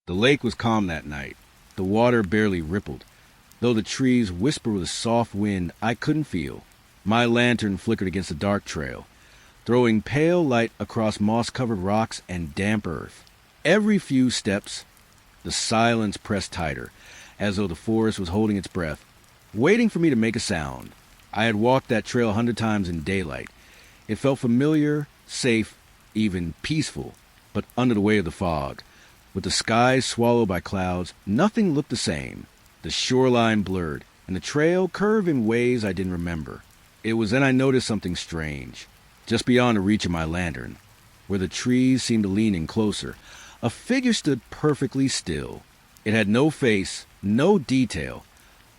The lake was calm that night. The water barely rippled, though the trees whispered with a soft wind I couldn't feel. My lantern flickered against the dark trail, throwing pale light across moss-covered rocks and damp earth. Every few steps, the silence pressed tighter, as though the forest was holding its breath, waiting for me to make a sound. I had walked that trail 100 times in daylight. It felt familiar, safe, even peaceful, but under the weight of the fog, with the skies swallowed by clouds, nothing looked the same. The shoreline blurred, and the trail curved in ways I didn't remember. It was then I noticed something strange. Just beyond the reach of my lantern, where the trees seemed to lean in closer, a figure stood perfectly still. It had no face, no detail,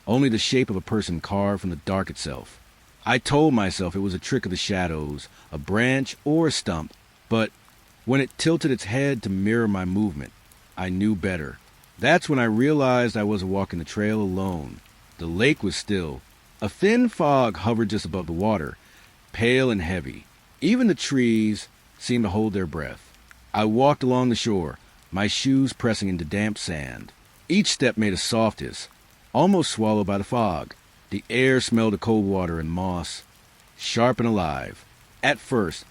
only the shape of a person carved from the dark itself. I told myself it was a trick of the shadows, a branch or a stump, but when it tilted its head to mirror my movement, I knew better. That's when I realized I wasn't walking the trail alone. The lake was still. A thin fog hovered just above the water, pale and heavy. Even the trees seemed to hold their breath. I walked along the shore, my shoes pressing into damp sand. Each step made a soft hiss, almost swallowed by the fog. The air smelled of cold water and moss, sharp and alive. At first,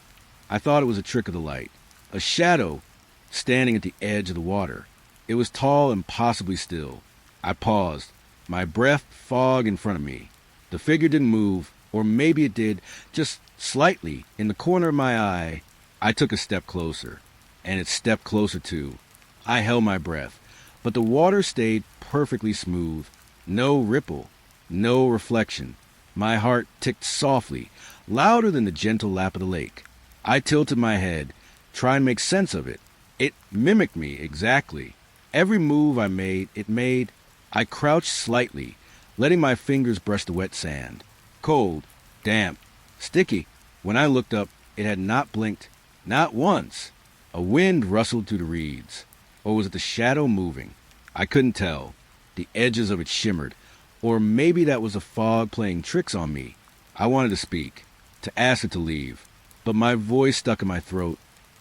I thought it was a trick of the light, a shadow standing at the edge of the water. It was tall and possibly still. I paused, my breath fog in front of me. The figure didn't move, or maybe it did, just slightly, in the corner of my eye. I took a step closer, and it stepped closer too. I held my breath, but the water stayed perfectly smooth. No ripple, no reflection. My heart ticked softly, louder than the gentle lap of the lake. I tilted my head, trying to make sense of it. It mimicked me exactly. Every move I made, it made. I crouched slightly, letting my fingers brush the wet sand. Cold, damp, sticky. When I looked up, it had not blinked, not once. A wind rustled through the reeds. Or was it the shadow moving? I couldn't tell. The edges of it shimmered. Or maybe that was the fog playing tricks on me. I wanted to speak, to ask it to leave, but my voice stuck in my throat,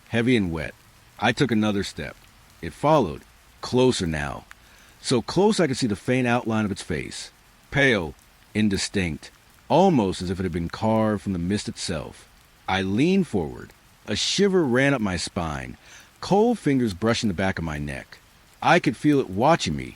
heavy and wet. I took another step. It followed, closer now, so close I could see the faint outline of its face, pale, indistinct, almost as if it had been carved from the mist itself. I leaned forward. A shiver ran up my spine, cold fingers brushing the back of my neck. I could feel it watching me,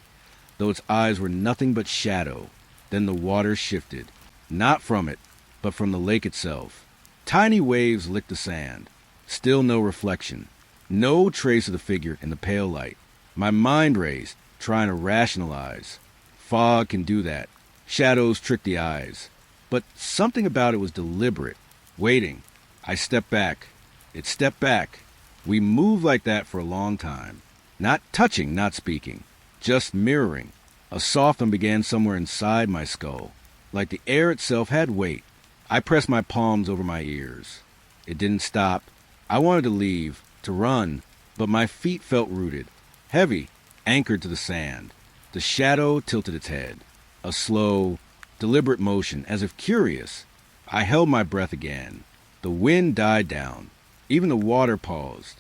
though its eyes were nothing but shadow. Then the water shifted, not from it, but from the lake itself. Tiny waves licked the sand. Still no reflection. No trace of the figure in the pale light. My mind raced, trying to rationalize. Fog can do that. Shadows trick the eyes. But something about it was deliberate, waiting. I stepped back. It stepped back. We moved like that for a long time. Not touching, not speaking. Just mirroring. A soft hum began somewhere inside my skull. Like the air itself had weight. I pressed my palms over my ears. It didn't stop. I wanted to leave, to run, but my feet felt rooted, heavy, anchored to the sand. The shadow tilted its head. A slow, deliberate motion, as if curious. I held my breath again. The wind died down. Even the water paused.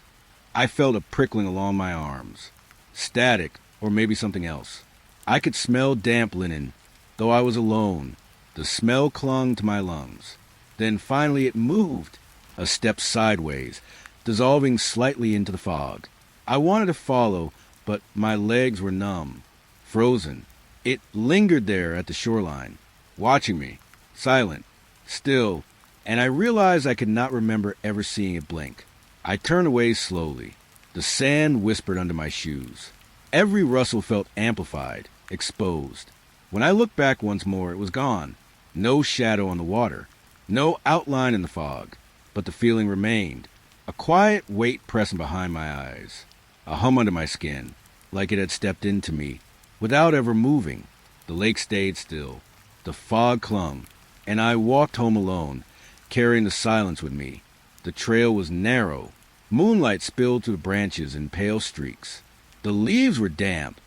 I felt a prickling along my arms. Static, or maybe something else. I could smell damp linen, though I was alone. The smell clung to my lungs. Then finally it moved, a step sideways, dissolving slightly into the fog. I wanted to follow, but my legs were numb, frozen. It lingered there at the shoreline, watching me, silent, still, and I realized I could not remember ever seeing it blink. I turned away slowly. The sand whispered under my shoes. Every rustle felt amplified, exposed. When I looked back once more, it was gone. No shadow on the water, no outline in the fog, but the feeling remained. A quiet weight pressing behind my eyes, a hum under my skin, like it had stepped into me, without ever moving. The lake stayed still. The fog clung, and I walked home alone, carrying the silence with me. The trail was narrow. Moonlight spilled through the branches in pale streaks. The leaves were damp,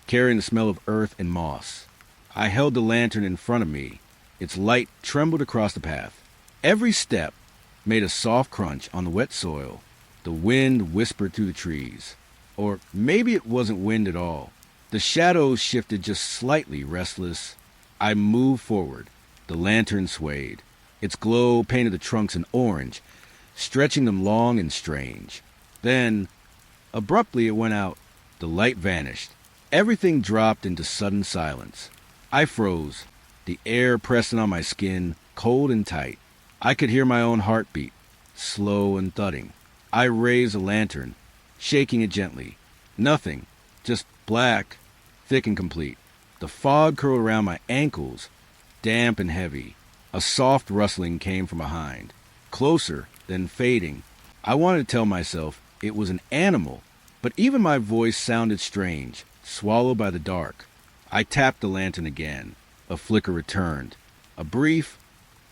carrying the smell of earth and moss. I held the lantern in front of me. Its light trembled across the path. Every step made a soft crunch on the wet soil. The wind whispered through the trees. Or maybe it wasn't wind at all. The shadows shifted just slightly, restless. I moved forward. The lantern swayed. Its glow painted the trunks in orange, stretching them long and strange. Then, abruptly, it went out. The light vanished. Everything dropped into sudden silence. I froze, the air pressing on my skin, cold and tight. I could hear my own heartbeat, slow and thudding. I raised the lantern, shaking it gently. Nothing, just black, thick and complete. The fog curled around my ankles, damp and heavy. A soft rustling came from behind, closer, then fading. I wanted to tell myself it was an animal, but even my voice sounded strange, swallowed by the dark. I tapped the lantern again. A flicker returned, a brief,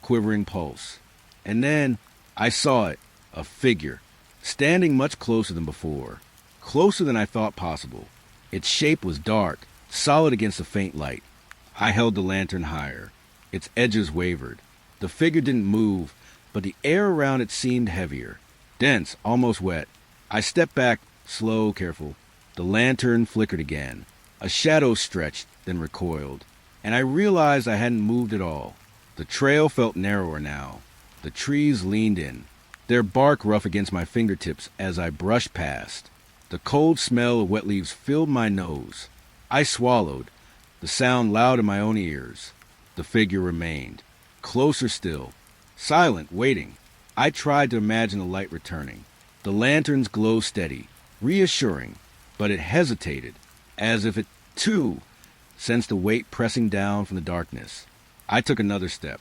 quivering pulse. And then I saw it, a figure, standing much closer than before, closer than I thought possible. Its shape was dark, solid against the faint light. I held the lantern higher. Its edges wavered. The figure didn't move, but the air around it seemed heavier, dense, almost wet. I stepped back, slow, careful. The lantern flickered again. A shadow stretched, then recoiled, and I realized I hadn't moved at all. The trail felt narrower now. The trees leaned in, their bark rough against my fingertips as I brushed past. The cold smell of wet leaves filled my nose. I swallowed, the sound loud in my own ears. The figure remained, closer still, silent, waiting. I tried to imagine the light returning. The lantern's glow steady, reassuring, but it hesitated, as if it, too, sensed the weight pressing down from the darkness. I took another step.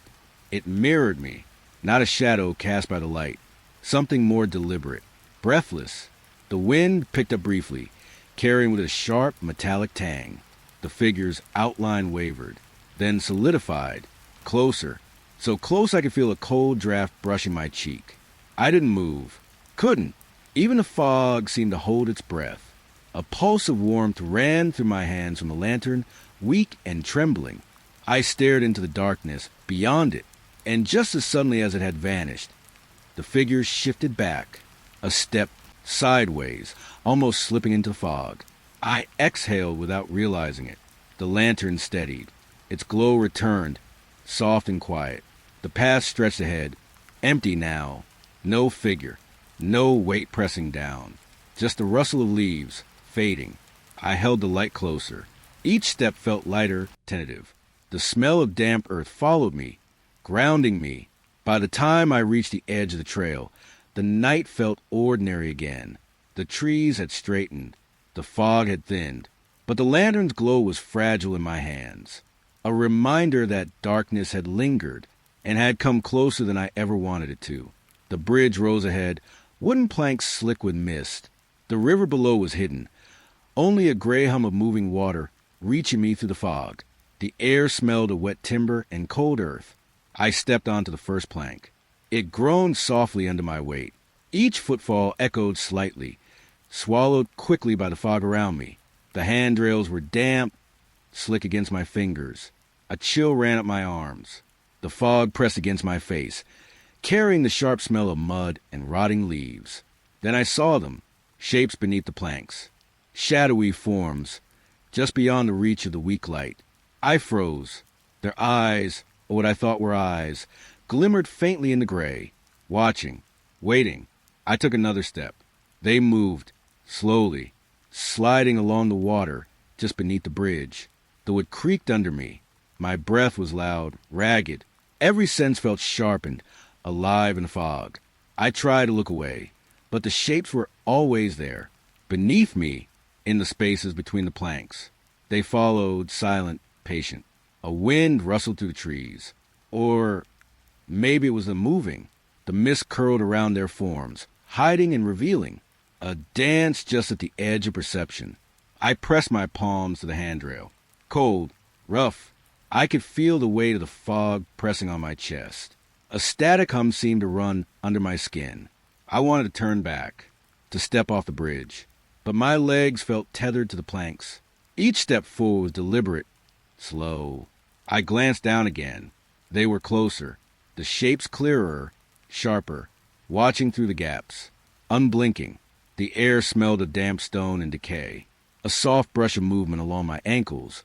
It mirrored me, not a shadow cast by the light, something more deliberate, breathless. The wind picked up briefly, carrying with it a sharp, metallic tang. The figure's outline wavered, then solidified, closer, so close I could feel a cold draft brushing my cheek. I didn't move, couldn't. Even the fog seemed to hold its breath. A pulse of warmth ran through my hands from the lantern, weak and trembling. I stared into the darkness, beyond it, and just as suddenly as it had vanished, the figure shifted back, a step sideways, almost slipping into the fog. I exhaled without realizing it. The lantern steadied. Its glow returned, soft and quiet. The path stretched ahead, empty now. No figure, no weight pressing down. Just the rustle of leaves, fading. I held the light closer. Each step felt lighter, tentative. The smell of damp earth followed me, grounding me. By the time I reached the edge of the trail, the night felt ordinary again. The trees had straightened. The fog had thinned. But the lantern's glow was fragile in my hands. A reminder that darkness had lingered and had come closer than I ever wanted it to. The bridge rose ahead, wooden planks slick with mist. The river below was hidden, only a gray hum of moving water reaching me through the fog. The air smelled of wet timber and cold earth. I stepped onto the first plank. It groaned softly under my weight. Each footfall echoed slightly, swallowed quickly by the fog around me. The handrails were damp, slick against my fingers. A chill ran up my arms. The fog pressed against my face, carrying the sharp smell of mud and rotting leaves. Then I saw them, shapes beneath the planks, shadowy forms, just beyond the reach of the weak light. I froze. Their eyes, or what I thought were eyes, glimmered faintly in the gray, watching, waiting. I took another step. They moved, slowly, sliding along the water just beneath the bridge. Though it creaked under me, my breath was loud, ragged. Every sense felt sharpened, alive in the fog. I tried to look away, but the shapes were always there, beneath me, in the spaces between the planks. They followed, silent, patient. A wind rustled through the trees. Or maybe it was them moving. The mist curled around their forms, hiding and revealing. A dance just at the edge of perception. I pressed my palms to the handrail. Cold, rough. I could feel the weight of the fog pressing on my chest. A static hum seemed to run under my skin. I wanted to turn back, to step off the bridge, but my legs felt tethered to the planks. Each step forward was deliberate, slow. I glanced down again. They were closer, the shapes clearer, sharper, watching through the gaps, unblinking. The air smelled of damp stone and decay. A soft brush of movement along my ankles,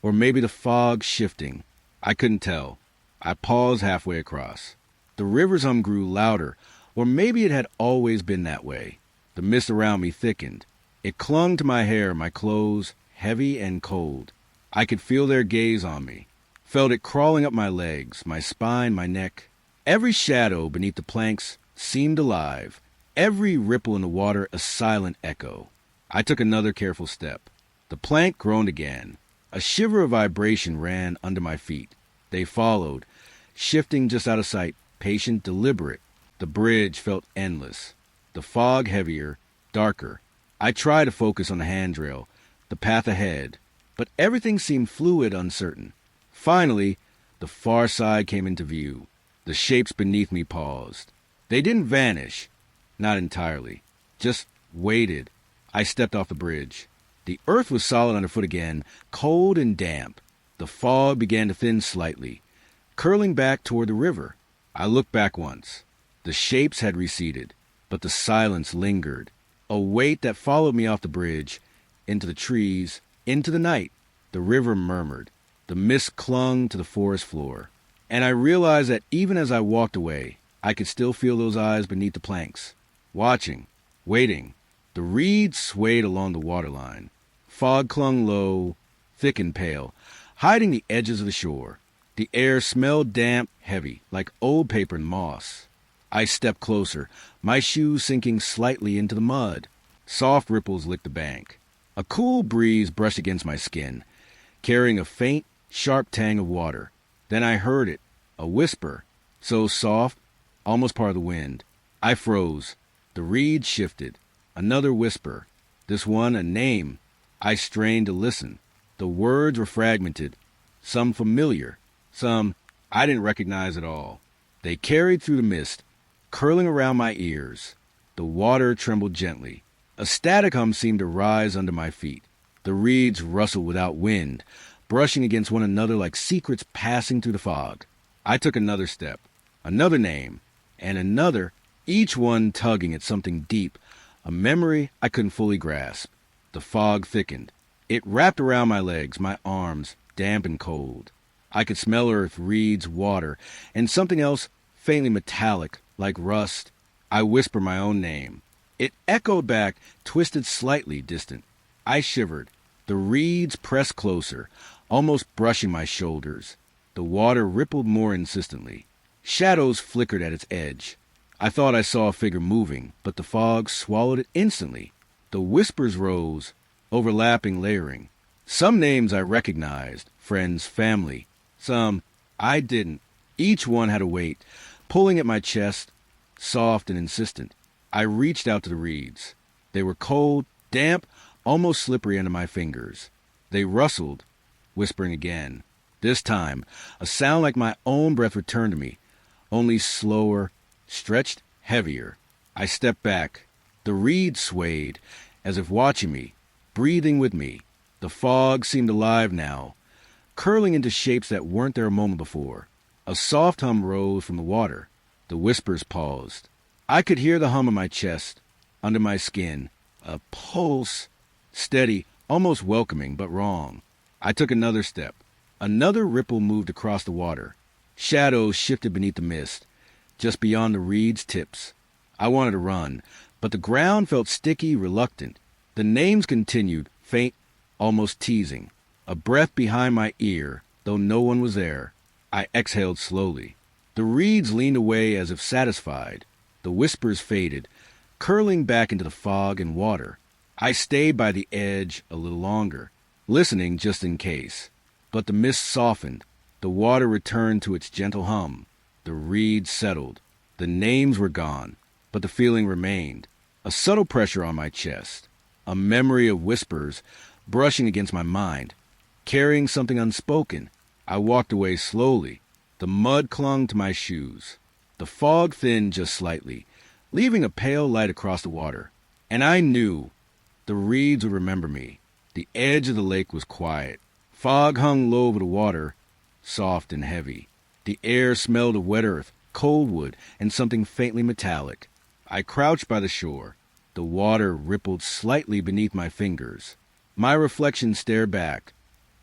or maybe the fog shifting. I couldn't tell. I paused halfway across. The river's hum grew louder, or maybe it had always been that way. The mist around me thickened. It clung to my hair, my clothes, heavy and cold. I could feel their gaze on me. Felt it crawling up my legs, my spine, my neck. Every shadow beneath the planks seemed alive. Every ripple in the water a silent echo. I took another careful step. The plank groaned again. A shiver of vibration ran under my feet. They followed, shifting just out of sight, patient, deliberate. The bridge felt endless. The fog heavier, darker. I tried to focus on the handrail, the path ahead, but everything seemed fluid, uncertain. Finally, the far side came into view. The shapes beneath me paused. They didn't vanish, not entirely, just waited. I stepped off the bridge. The earth was solid underfoot again, cold and damp. The fog began to thin slightly, curling back toward the river. I looked back once. The shapes had receded, but the silence lingered, a weight that followed me off the bridge, into the trees, into the night. The river murmured. The mist clung to the forest floor. And I realized that even as I walked away, I could still feel those eyes beneath the planks, watching, waiting. The reeds swayed along the waterline. Fog clung low, thick and pale, hiding the edges of the shore. The air smelled damp, heavy, like old paper and moss. I stepped closer, my shoes sinking slightly into the mud. Soft ripples licked the bank. A cool breeze brushed against my skin, carrying a faint, sharp tang of water. Then I heard it, a whisper, so soft, almost part of the wind. I froze. The reeds shifted. Another whisper. This one a name. I strained to listen. The words were fragmented, some familiar, some I didn't recognize at all. They carried through the mist, curling around my ears. The water trembled gently. A static hum seemed to rise under my feet. The reeds rustled without wind, brushing against one another like secrets passing through the fog. I took another step, another name, and another, each one tugging at something deep, a memory I couldn't fully grasp. The fog thickened. It wrapped around my legs, my arms, damp and cold. I could smell earth, reeds, water, and something else faintly metallic, like rust. I whispered my own name. It echoed back, twisted slightly distant. I shivered. The reeds pressed closer, almost brushing my shoulders. The water rippled more insistently. Shadows flickered at its edge. I thought I saw a figure moving, but the fog swallowed it instantly. The whispers rose, overlapping, layering. Some names I recognized, friends, family. Some I didn't. Each one had a weight, pulling at my chest, soft and insistent. I reached out to the reeds. They were cold, damp, almost slippery under my fingers. They rustled, whispering again. This time, a sound like my own breath returned to me, only slower, stretched, heavier. I stepped back. The reeds swayed, as if watching me, breathing with me. The fog seemed alive now, curling into shapes that weren't there a moment before. A soft hum rose from the water. The whispers paused. I could hear the hum in my chest, under my skin, a pulse, steady, almost welcoming, but wrong. I took another step. Another ripple moved across the water. Shadows shifted beneath the mist, just beyond the reeds' tips. I wanted to run, but the ground felt sticky, reluctant. The names continued, faint, almost teasing. A breath behind my ear, though no one was there. I exhaled slowly. The reeds leaned away as if satisfied. The whispers faded, curling back into the fog and water. I stayed by the edge a little longer, listening just in case. But the mist softened. The water returned to its gentle hum. The reeds settled. The names were gone, but the feeling remained. A subtle pressure on my chest. A memory of whispers brushing against my mind, carrying something unspoken. I walked away slowly. The mud clung to my shoes. The fog thinned just slightly, leaving a pale light across the water. And I knew the reeds would remember me. The edge of the lake was quiet. Fog hung low over the water, soft and heavy. The air smelled of wet earth, cold wood, and something faintly metallic. I crouched by the shore. The water rippled slightly beneath my fingers. My reflection stared back,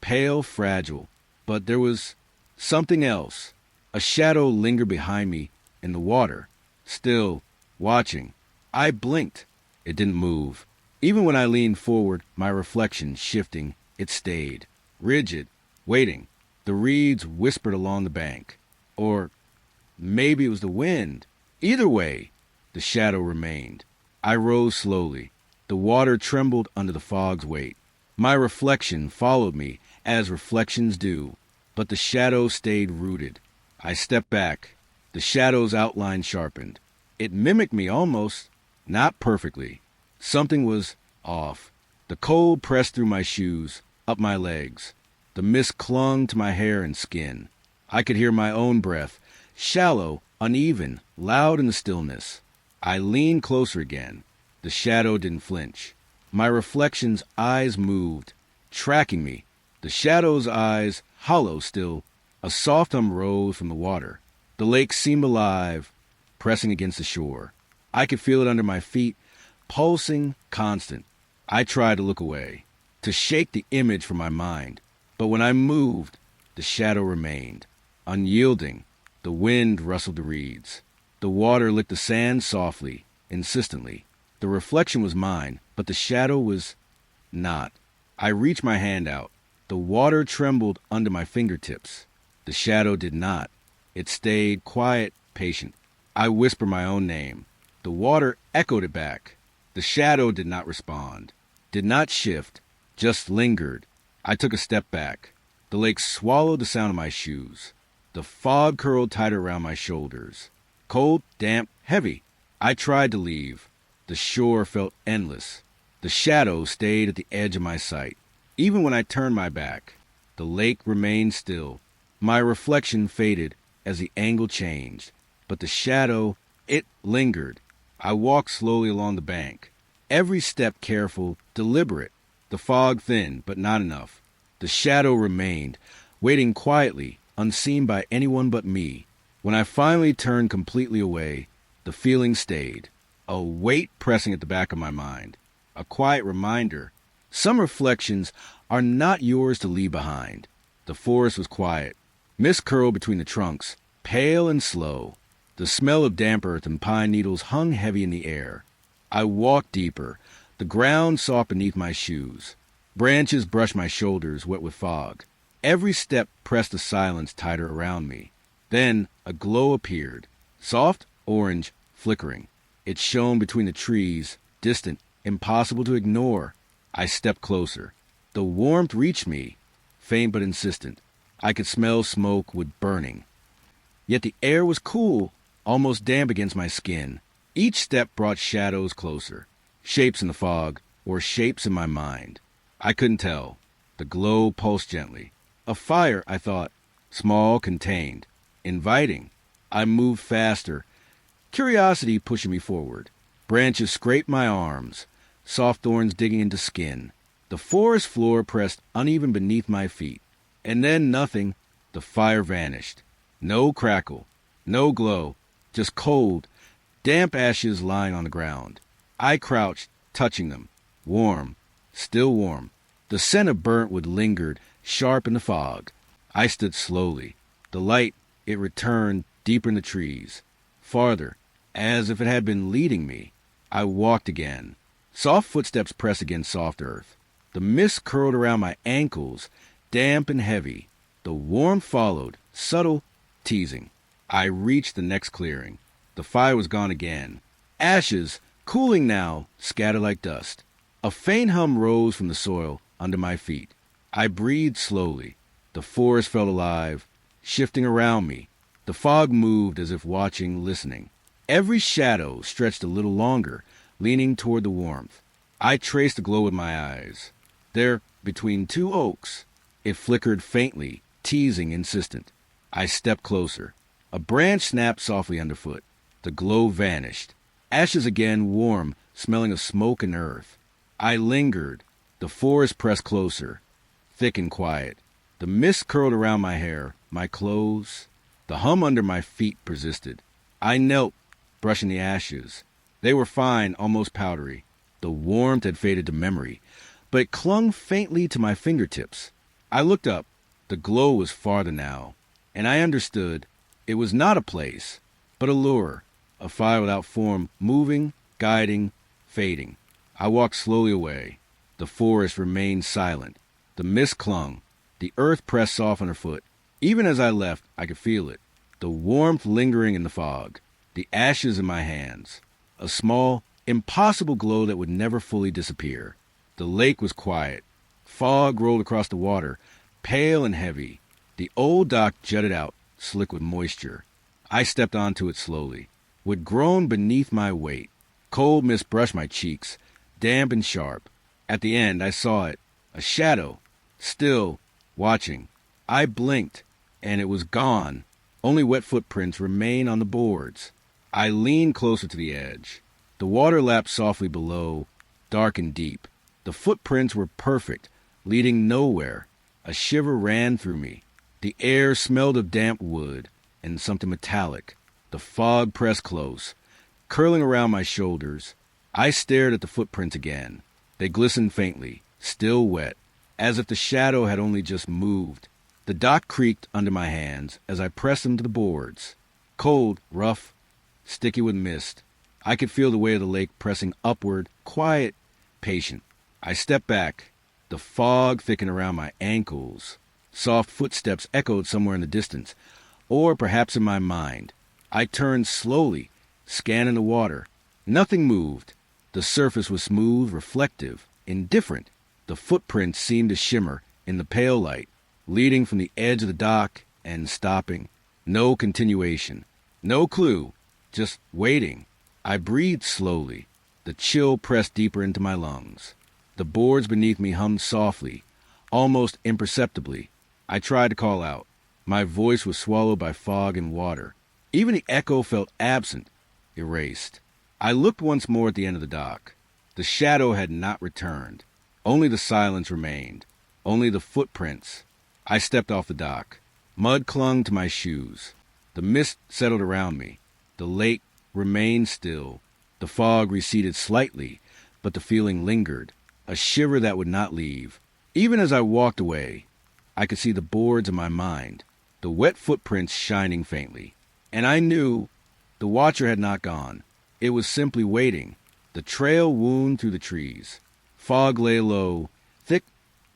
pale, fragile, but there was something else. A shadow lingered behind me in the water, still watching. I blinked. It didn't move. Even when I leaned forward, my reflection shifting, it stayed, rigid, waiting. The reeds whispered along the bank. Or maybe it was the wind. Either way, the shadow remained. I rose slowly. The water trembled under the fog's weight. My reflection followed me, as reflections do, but the shadow stayed rooted. I stepped back. The shadow's outline sharpened. It mimicked me almost, not perfectly. Something was off. The cold pressed through my shoes, up my legs. The mist clung to my hair and skin. I could hear my own breath, shallow, uneven, loud in the stillness. I leaned closer again. The shadow didn't flinch. My reflection's eyes moved, tracking me. The shadow's eyes, hollow still. A soft hum rose from the water. The lake seemed alive, pressing against the shore. I could feel it under my feet, pulsing, constant. I tried to look away, to shake the image from my mind. But when I moved, the shadow remained, unyielding. The wind rustled the reeds. The water licked the sand softly, insistently. The reflection was mine, but the shadow was not. I reached my hand out. The water trembled under my fingertips. The shadow did not. It stayed quiet, patient. I whispered my own name. The water echoed it back. The shadow did not respond, did not shift, just lingered. I took a step back. The lake swallowed the sound of my shoes. The fog curled tighter around my shoulders. Cold, damp, heavy. I tried to leave. The shore felt endless. The shadow stayed at the edge of my sight. Even when I turned my back, the lake remained still. My reflection faded as the angle changed, but the shadow, it lingered. I walked slowly along the bank, every step careful, deliberate. The fog thinned, but not enough. The shadow remained, waiting quietly, unseen by anyone but me. When I finally turned completely away, the feeling stayed, a weight pressing at the back of my mind, a quiet reminder. Some reflections are not yours to leave behind. The forest was quiet. Mist curled between the trunks, pale and slow. The smell of damp earth and pine needles hung heavy in the air. I walked deeper, the ground soft beneath my shoes. Branches brushed my shoulders, wet with fog. Every step pressed the silence tighter around me. Then a glow appeared, soft, orange, flickering. It shone between the trees, distant, impossible to ignore. I stepped closer. The warmth reached me, faint but insistent. I could smell smoke wood burning. Yet the air was cool, almost damp against my skin. Each step brought shadows closer, shapes in the fog, or shapes in my mind. I couldn't tell. The glow pulsed gently. A fire, I thought, small, contained, inviting. I moved faster, curiosity pushing me forward. Branches scraped my arms, soft thorns digging into skin. The forest floor pressed uneven beneath my feet. And then nothing. The fire vanished. No crackle, no glow, just cold, damp ashes lying on the ground. I crouched, touching them. Warm, still warm. The scent of burnt wood lingered, sharp in the fog. I stood slowly. The light, it returned deeper in the trees, farther, as if it had been leading me. I walked again. Soft footsteps pressed against soft earth. The mist curled around my ankles, damp and heavy. The warmth followed, subtle, teasing. I reached the next clearing. The fire was gone again. Ashes, cooling now, scattered like dust. A faint hum rose from the soil under my feet. I breathed slowly. The forest felt alive, shifting around me. The fog moved as if watching, listening. Every shadow stretched a little longer, leaning toward the warmth. I traced the glow with my eyes. There, between two oaks, it flickered faintly, teasing, insistent. I stepped closer. A branch snapped softly underfoot. The glow vanished. Ashes again, warm, smelling of smoke and earth. I lingered. The forest pressed closer, thick and quiet. The mist curled around my hair, my clothes. The hum under my feet persisted. I knelt, brushing the ashes. They were fine, almost powdery. The warmth had faded to memory, but it clung faintly to my fingertips. I looked up. The glow was farther now, and I understood it was not a place, but a lure, a fire without form, moving, guiding, fading. I walked slowly away. The forest remained silent. The mist clung. The earth pressed soft underfoot. Even as I left, I could feel it. The warmth lingering in the fog. The ashes in my hands. A small, impossible glow that would never fully disappear. The lake was quiet. Fog rolled across the water, pale and heavy. The old dock jutted out, slick with moisture. I stepped onto it slowly. Would groan beneath my weight. Cold mist brushed my cheeks, damp and sharp. At the end, I saw it. A shadow. Still, watching. I blinked, and it was gone. Only wet footprints remained on the boards. I leaned closer to the edge. The water lapped softly below, dark and deep. The footprints were perfect, leading nowhere. A shiver ran through me. The air smelled of damp wood and something metallic. The fog pressed close, curling around my shoulders. I stared at the footprints again. They glistened faintly, still wet, as if the shadow had only just moved. The dock creaked under my hands as I pressed them to the boards. Cold, rough, sticky with mist. I could feel the weight of the lake pressing upward, quiet, patient. I stepped back. The fog thickened around my ankles. Soft footsteps echoed somewhere in the distance, or perhaps in my mind. I turned slowly, scanning the water. Nothing moved. The surface was smooth, reflective, indifferent. The footprints seemed to shimmer in the pale light, leading from the edge of the dock and stopping. No continuation. No clue. Just waiting. I breathed slowly. The chill pressed deeper into my lungs. The boards beneath me hummed softly, almost imperceptibly. I tried to call out. My voice was swallowed by fog and water. Even the echo felt absent, erased. I looked once more at the end of the dock. The shadow had not returned. Only the silence remained. Only the footprints. I stepped off the dock. Mud clung to my shoes. The mist settled around me. The lake remained still. The fog receded slightly, but the feeling lingered, a shiver that would not leave. Even as I walked away, I could see the boards in my mind, the wet footprints shining faintly. And I knew the watcher had not gone. It was simply waiting. The trail wound through the trees. Fog lay low, thick,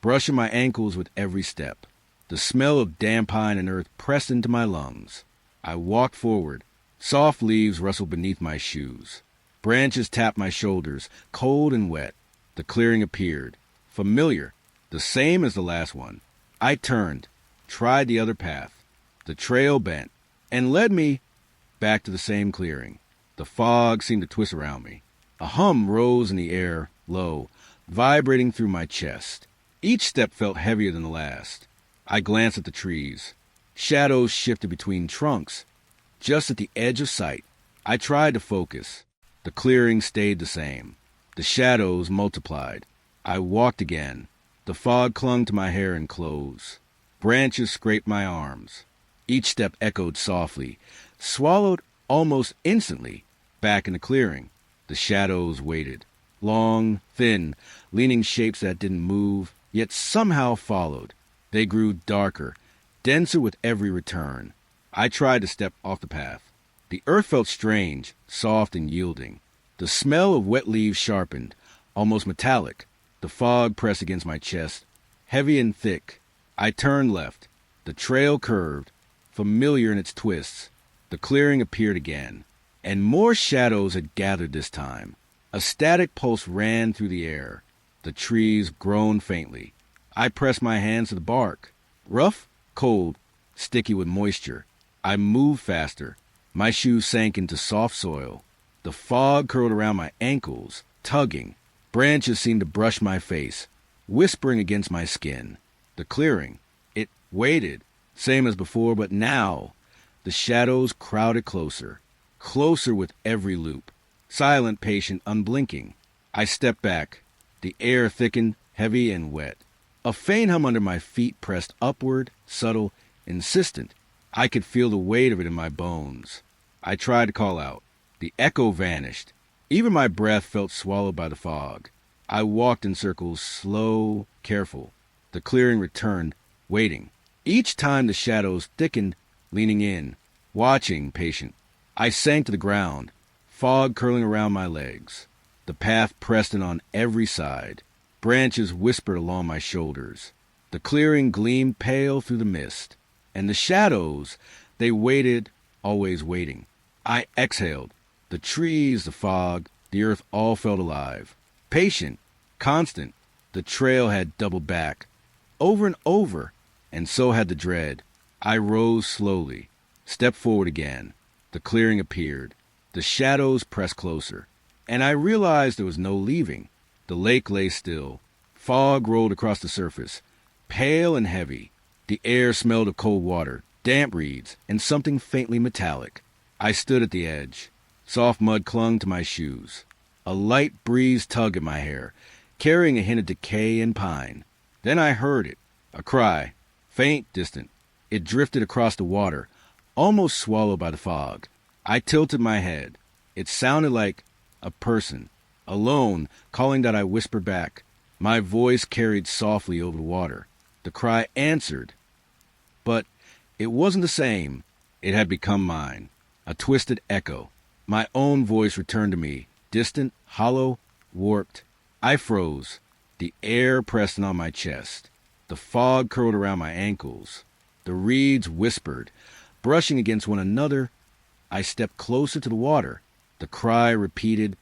brushing my ankles with every step. The smell of damp pine and earth pressed into my lungs. I walked forward. Soft leaves rustled beneath my shoes. Branches tapped my shoulders, cold and wet. The clearing appeared. Familiar, the same as the last one. I turned, tried the other path. The trail bent, and led me back to the same clearing. The fog seemed to twist around me. A hum rose in the air, low, vibrating through my chest. Each step felt heavier than the last. I glanced at the trees. Shadows shifted between trunks, just at the edge of sight. I tried to focus. The clearing stayed the same. The shadows multiplied. I walked again. The fog clung to my hair and clothes. Branches scraped my arms. Each step echoed softly, swallowed almost instantly, back in the clearing. The shadows waited. Long, thin, leaning shapes that didn't move, yet somehow followed. They grew darker, denser with every return. I tried to step off the path. The earth felt strange, soft and yielding. The smell of wet leaves sharpened, almost metallic. The fog pressed against my chest, heavy and thick. I turned left. The trail curved, familiar in its twists. The clearing appeared again, and more shadows had gathered this time. A static pulse ran through the air. The trees groaned faintly. I pressed my hands to the bark. Rough, cold, sticky with moisture. I moved faster. My shoes sank into soft soil. The fog curled around my ankles, tugging. Branches seemed to brush my face, whispering against my skin. The clearing, it waited, same as before, but now the shadows crowded closer, closer with every loop. Silent, patient, unblinking. I stepped back. The air thickened, heavy and wet. A faint hum under my feet pressed upward, subtle, insistent. I could feel the weight of it in my bones. I tried to call out. The echo vanished. Even my breath felt swallowed by the fog. I walked in circles, slow, careful. The clearing returned, waiting. Each time the shadows thickened, leaning in, watching, patient. I sank to the ground, fog curling around my legs. The path pressed in on every side. Branches whispered along my shoulders. The clearing gleamed pale through the mist. And the shadows, they waited, always waiting. I exhaled. The trees, the fog, the earth all felt alive. Patient, constant. The trail had doubled back. Over and over, and so had the dread. I rose slowly, stepped forward again. The clearing appeared. The shadows pressed closer. And I realized there was no leaving. The lake lay still. Fog rolled across the surface, pale and heavy. The air smelled of cold water, damp reeds, and something faintly metallic. I stood at the edge. Soft mud clung to my shoes. A light breeze tugged at my hair, carrying a hint of decay and pine. Then I heard it, a cry, faint, distant. It drifted across the water, almost swallowed by the fog. I tilted my head. It sounded like a person, alone, calling that I whispered back. My voice carried softly over the water. The cry answered. But it wasn't the same. It had become mine, a twisted echo. My own voice returned to me, distant, hollow, warped. I froze. The air pressed on my chest. The fog curled around my ankles. The reeds whispered, brushing against one another. I stepped closer to the water. The cry repeated,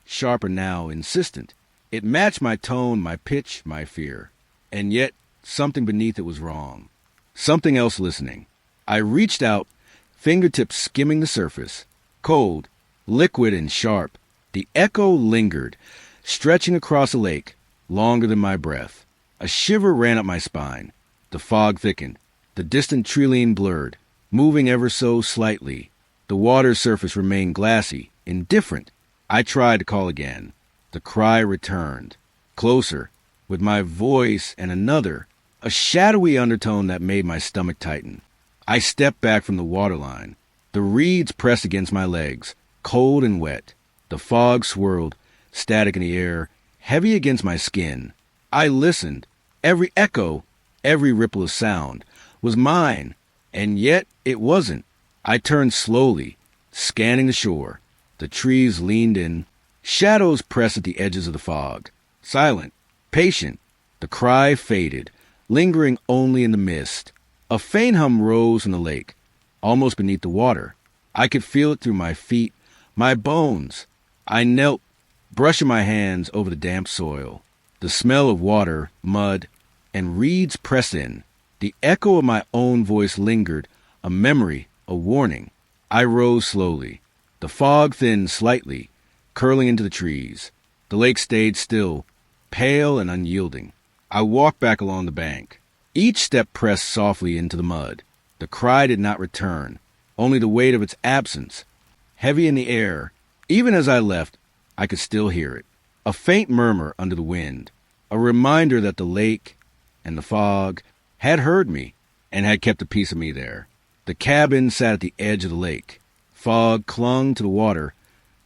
sharper now, insistent. It matched my tone, my pitch, my fear. And yet, something beneath it was wrong. Something else listening. I reached out, fingertips skimming the surface. Cold, liquid and sharp. The echo lingered, stretching across the lake, longer than my breath. A shiver ran up my spine. The fog thickened. The distant tree line blurred, moving ever so slightly. The water's surface remained glassy, indifferent. I tried to call again. The cry returned, closer, with my voice and another, a shadowy undertone that made my stomach tighten. I stepped back from the waterline. The reeds pressed against my legs, cold and wet. The fog swirled, static in the air, heavy against my skin. I listened. Every echo, every ripple of sound was mine, and yet it wasn't. I turned slowly, scanning the shore. The trees leaned in. Shadows pressed at the edges of the fog. Silent, patient. The cry faded, lingering only in the mist. A faint hum rose from the lake, almost beneath the water. I could feel it through my feet, my bones. I knelt, brushing my hands over the damp soil. The smell of water, mud, and reeds pressed in. The echo of my own voice lingered, a memory, a warning. I rose slowly. The fog thinned slightly, curling into the trees. The lake stayed still, pale and unyielding. I walked back along the bank. Each step pressed softly into the mud. The cry did not return, only the weight of its absence, heavy in the air. Even as I left, I could still hear it. A faint murmur under the wind, a reminder that the lake and the fog had heard me and had kept a piece of me there. The cabin sat at the edge of the lake. Fog clung to the water,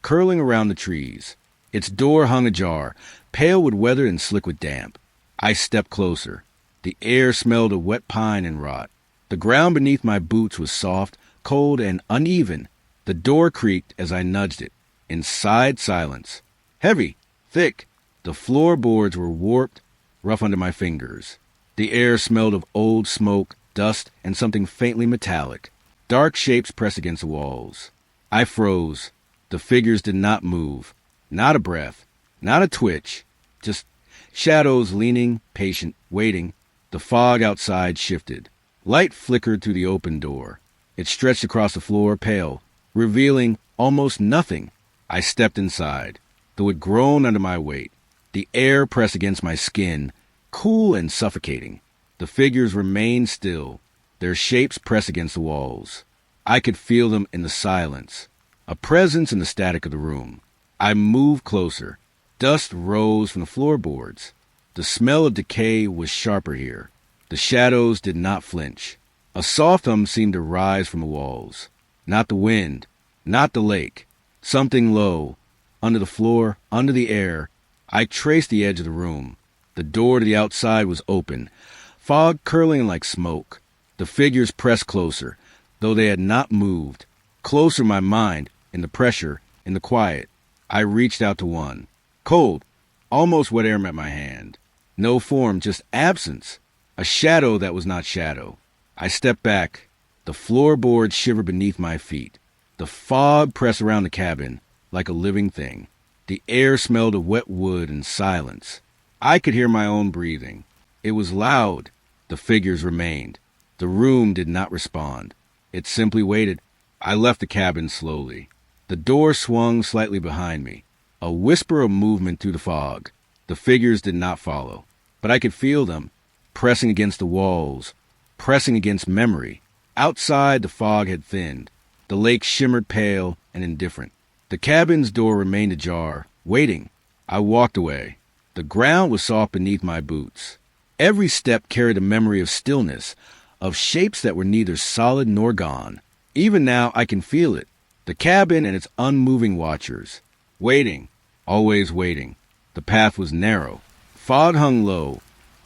curling around the trees. Its door hung ajar, pale with weather and slick with damp. I stepped closer. The air smelled of wet pine and rot. The ground beneath my boots was soft, cold, and uneven. The door creaked as I nudged it. Inside, silence. Heavy, thick. The floorboards were warped, rough under my fingers. The air smelled of old smoke, dust, and something faintly metallic. Dark shapes pressed against the walls. I froze. The figures did not move. Not a breath. Not a twitch. Just shadows leaning, patient, waiting. The fog outside shifted. Light flickered through the open door. It stretched across the floor, pale, revealing almost nothing. I stepped inside, though it groaned under my weight. The air pressed against my skin, cool and suffocating. The figures remained still, their shapes pressed against the walls. I could feel them in the silence, a presence in the static of the room. I moved closer. Dust rose from the floorboards. The smell of decay was sharper here. The shadows did not flinch. A soft hum seemed to rise from the walls. Not the wind, not the lake. Something low, under the floor, under the air. I traced the edge of the room. The door to the outside was open, fog curling like smoke. The figures pressed closer, though they had not moved. Closer, my mind, in the pressure, in the quiet. I reached out to one. Cold, almost wet air met my hand. No form, just absence. A shadow that was not shadow. I stepped back. The floorboards shivered beneath my feet. The fog pressed around the cabin like a living thing. The air smelled of wet wood and silence. I could hear my own breathing. It was loud. The figures remained. The room did not respond. It simply waited. I left the cabin slowly. The door swung slightly behind me. A whisper of movement through the fog. The figures did not follow, but I could feel them, pressing against the walls, pressing against memory. Outside, the fog had thinned. The lake shimmered pale and indifferent. The cabin's door remained ajar, waiting. I walked away. The ground was soft beneath my boots. Every step carried a memory of stillness, of shapes that were neither solid nor gone. Even now, I can feel it. The cabin and its unmoving watchers. Waiting, always waiting. The path was narrow. Fog hung low,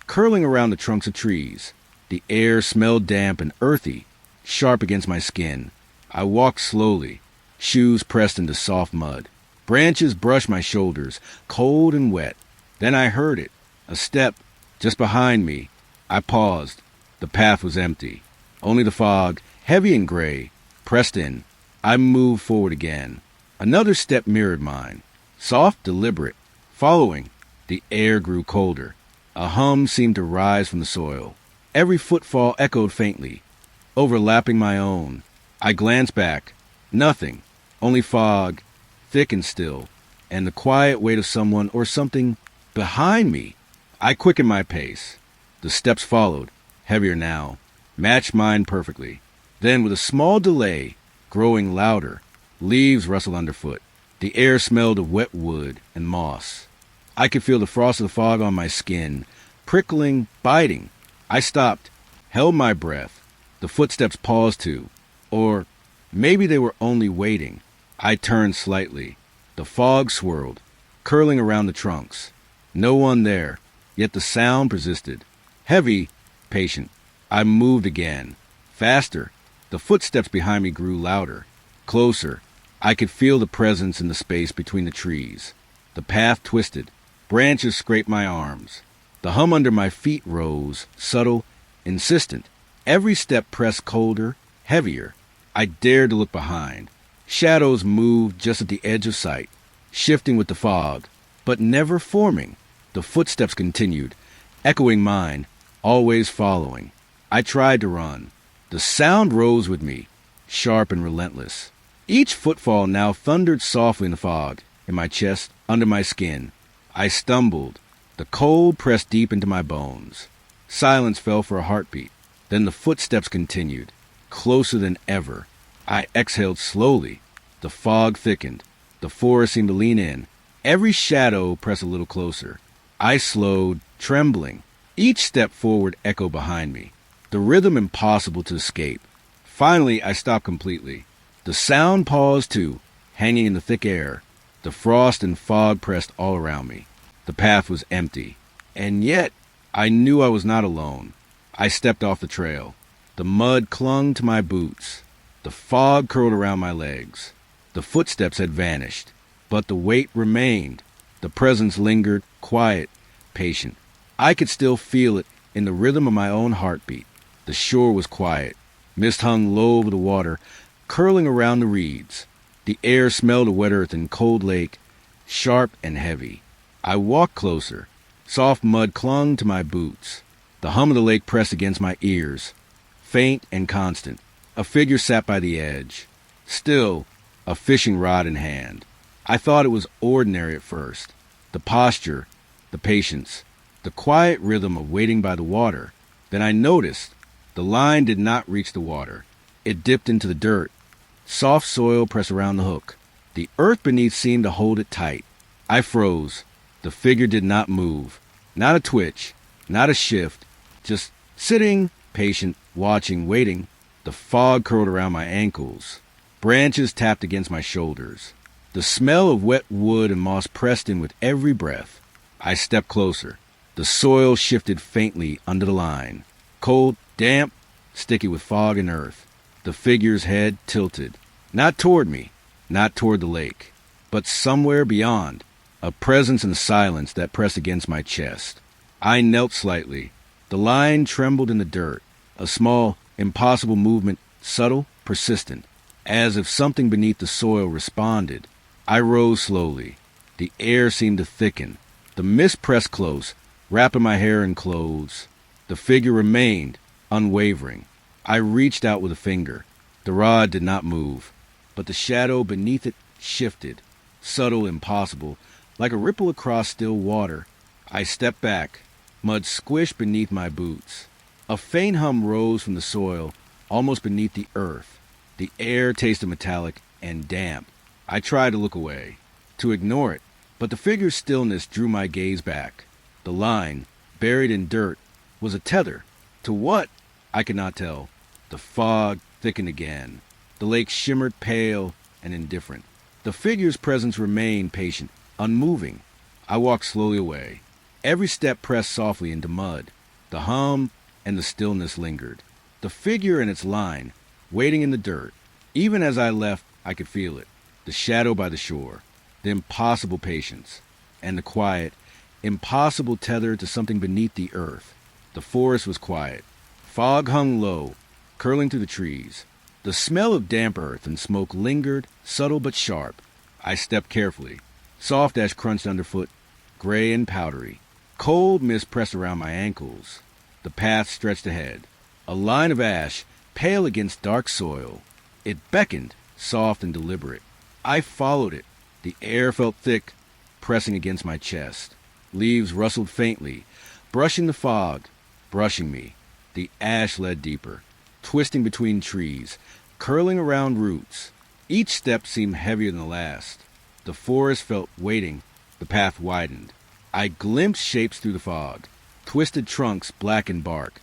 curling around the trunks of trees. The air smelled damp and earthy, sharp against my skin. I walked slowly, shoes pressed into soft mud. Branches brushed my shoulders, cold and wet. Then I heard it, a step just behind me. I paused. The path was empty. Only the fog, heavy and gray, pressed in. I moved forward again. Another step mirrored mine, soft, deliberate. Following, the air grew colder. A hum seemed to rise from the soil. Every footfall echoed faintly, overlapping my own. I glanced back. Nothing, only fog, thick and still, and the quiet weight of someone or something behind me. I quickened my pace. The steps followed, heavier now, matched mine perfectly. Then, with a small delay, growing louder, leaves rustled underfoot. The air smelled of wet wood and moss. I could feel the frost of the fog on my skin, prickling, biting. I stopped, held my breath. The footsteps paused too. Or maybe they were only waiting. I turned slightly. The fog swirled, curling around the trunks. No one there, yet the sound persisted. Heavy, patient. I moved again. Faster. The footsteps behind me grew louder. Closer. I could feel the presence in the space between the trees. The path twisted. Branches scraped my arms. The hum under my feet rose, subtle, insistent. Every step pressed colder, heavier. I dared to look behind. Shadows moved just at the edge of sight, shifting with the fog, but never forming. The footsteps continued, echoing mine, always following. I tried to run. The sound rose with me, sharp and relentless. Each footfall now thundered softly in the fog, in my chest, under my skin. I stumbled. The cold pressed deep into my bones. Silence fell for a heartbeat. Then the footsteps continued, closer than ever. I exhaled slowly. The fog thickened. The forest seemed to lean in. Every shadow pressed a little closer. I slowed, trembling. Each step forward echoed behind me, the rhythm impossible to escape. Finally, I stopped completely. The sound paused too, hanging in the thick air. The frost and fog pressed all around me. The path was empty. And yet, I knew I was not alone. I stepped off the trail. The mud clung to my boots. The fog curled around my legs. The footsteps had vanished, but the weight remained. The presence lingered, quiet, patient. I could still feel it in the rhythm of my own heartbeat. The shore was quiet. Mist hung low over the water, curling around the reeds. The air smelled of wet earth and cold lake, sharp and heavy. I walked closer. Soft mud clung to my boots. The hum of the lake pressed against my ears, faint and constant. A figure sat by the edge, still, a fishing rod in hand. I thought it was ordinary at first. The posture, the patience, the quiet rhythm of waiting by the water. Then I noticed the line did not reach the water. It dipped into the dirt. Soft soil pressed around the hook. The earth beneath seemed to hold it tight. I froze. The figure did not move. Not a twitch, not a shift. Just sitting, patient, watching, waiting. The fog curled around my ankles. Branches tapped against my shoulders. The smell of wet wood and moss pressed in with every breath. I stepped closer. The soil shifted faintly under the line. Cold, damp, sticky with fog and earth. The figure's head tilted. Not toward me, not toward the lake, but somewhere beyond. A presence and silence that pressed against my chest. I knelt slightly. The line trembled in the dirt. A small, impossible movement, subtle, persistent, as if something beneath the soil responded. I rose slowly. The air seemed to thicken. The mist pressed close, wrapping my hair and clothes. The figure remained, unwavering. I reached out with a finger. The rod did not move, but the shadow beneath it shifted, subtle, impossible, like a ripple across still water. I stepped back. Mud squished beneath my boots. A faint hum rose from the soil, almost beneath the earth. The air tasted metallic and damp. I tried to look away, to ignore it, but the figure's stillness drew my gaze back. The line, buried in dirt, was a tether. To what? I could not tell. The fog thickened again. The lake shimmered pale and indifferent. The figure's presence remained patient, unmoving. I walked slowly away. Every step pressed softly into mud. The hum and the stillness lingered. The figure and its line, waiting in the dirt. Even as I left, I could feel it. The shadow by the shore, the impossible patience, and the quiet, impossible tether to something beneath the earth. The forest was quiet. Fog hung low, curling through the trees. The smell of damp earth and smoke lingered, subtle but sharp. I stepped carefully. Soft ash crunched underfoot, gray and powdery. Cold mist pressed around my ankles. The path stretched ahead. A line of ash, pale against dark soil. It beckoned, soft and deliberate. I followed it. The air felt thick, pressing against my chest. Leaves rustled faintly, brushing the fog, brushing me. The ash led deeper, twisting between trees, curling around roots. Each step seemed heavier than the last. The forest felt waiting. The path widened. I glimpsed shapes through the fog, twisted trunks, blackened bark,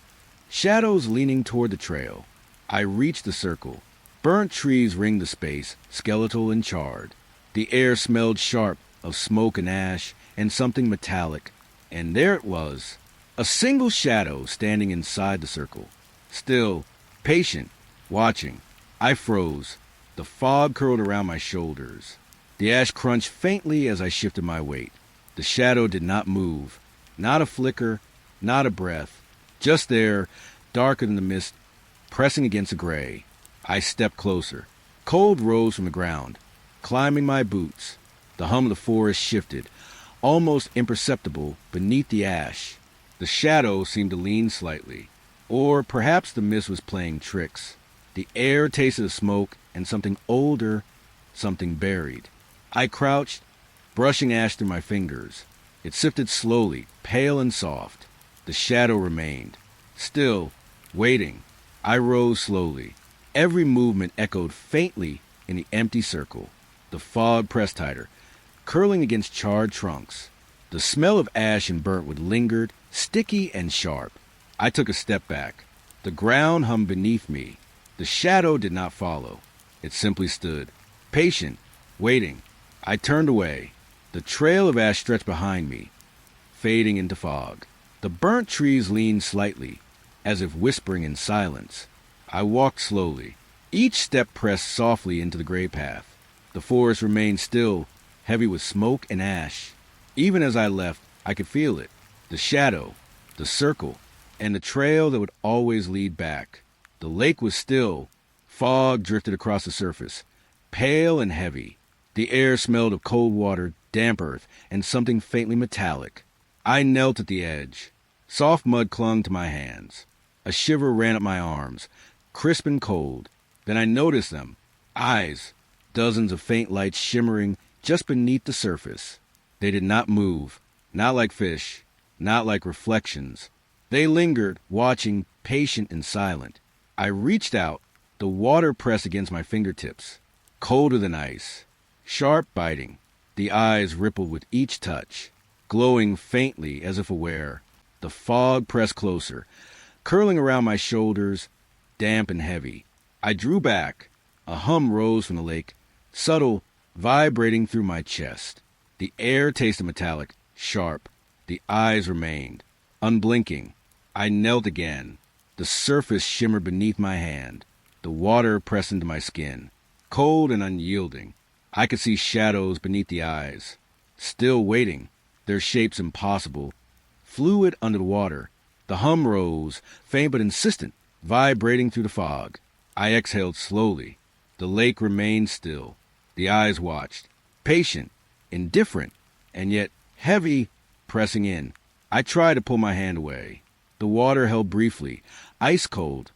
shadows leaning toward the trail. I reached the circle. Burnt trees ringed the space, skeletal and charred. The air smelled sharp of smoke and ash and something metallic. And there it was, a single shadow standing inside the circle. Still, patient, watching. I froze. The fog curled around my shoulders. The ash crunched faintly as I shifted my weight. The shadow did not move. Not a flicker, not a breath. Just there, darker than the mist, pressing against the gray. I stepped closer. Cold rose from the ground, climbing my boots. The hum of the forest shifted, almost imperceptible, beneath the ash. The shadow seemed to lean slightly. Or perhaps the mist was playing tricks. The air tasted of smoke and something older, something buried. I crouched, brushing ash through my fingers. It sifted slowly, pale and soft. The shadow remained. Still, waiting. I rose slowly. Every movement echoed faintly in the empty circle. The fog pressed tighter, curling against charred trunks. The smell of ash and burnt wood lingered, sticky and sharp. I took a step back. The ground hummed beneath me. The shadow did not follow. It simply stood, patient, waiting. I turned away. The trail of ash stretched behind me, fading into fog. The burnt trees leaned slightly, as if whispering in silence. I walked slowly. Each step pressed softly into the gray path. The forest remained still, heavy with smoke and ash. Even as I left, I could feel it. The shadow, the circle, and the trail that would always lead back. The lake was still. Fog drifted across the surface, pale and heavy. The air smelled of cold water, damp earth, and something faintly metallic. I knelt at the edge. Soft mud clung to my hands. A shiver ran up my arms, crisp and cold. Then I noticed them. Eyes, dozens of faint lights shimmering just beneath the surface. They did not move, not like fish, not like reflections. They lingered, watching, patient and silent. I reached out. The water pressed against my fingertips, colder than ice, sharp biting. The eyes rippled with each touch, glowing faintly as if aware. The fog pressed closer, curling around my shoulders, damp and heavy. I drew back. A hum rose from the lake, subtle, vibrating through my chest. The air tasted metallic, sharp. The eyes remained, unblinking. I knelt again. The surface shimmered beneath my hand. The water pressed into my skin, cold and unyielding. I could see shadows beneath the eyes. Still waiting, their shapes impossible. Fluid under the water. The hum rose, faint but insistent, vibrating through the fog. I exhaled slowly. The lake remained still. The eyes watched, patient, indifferent, and yet heavy, pressing in. I tried to pull my hand away. The water held briefly, ice cold,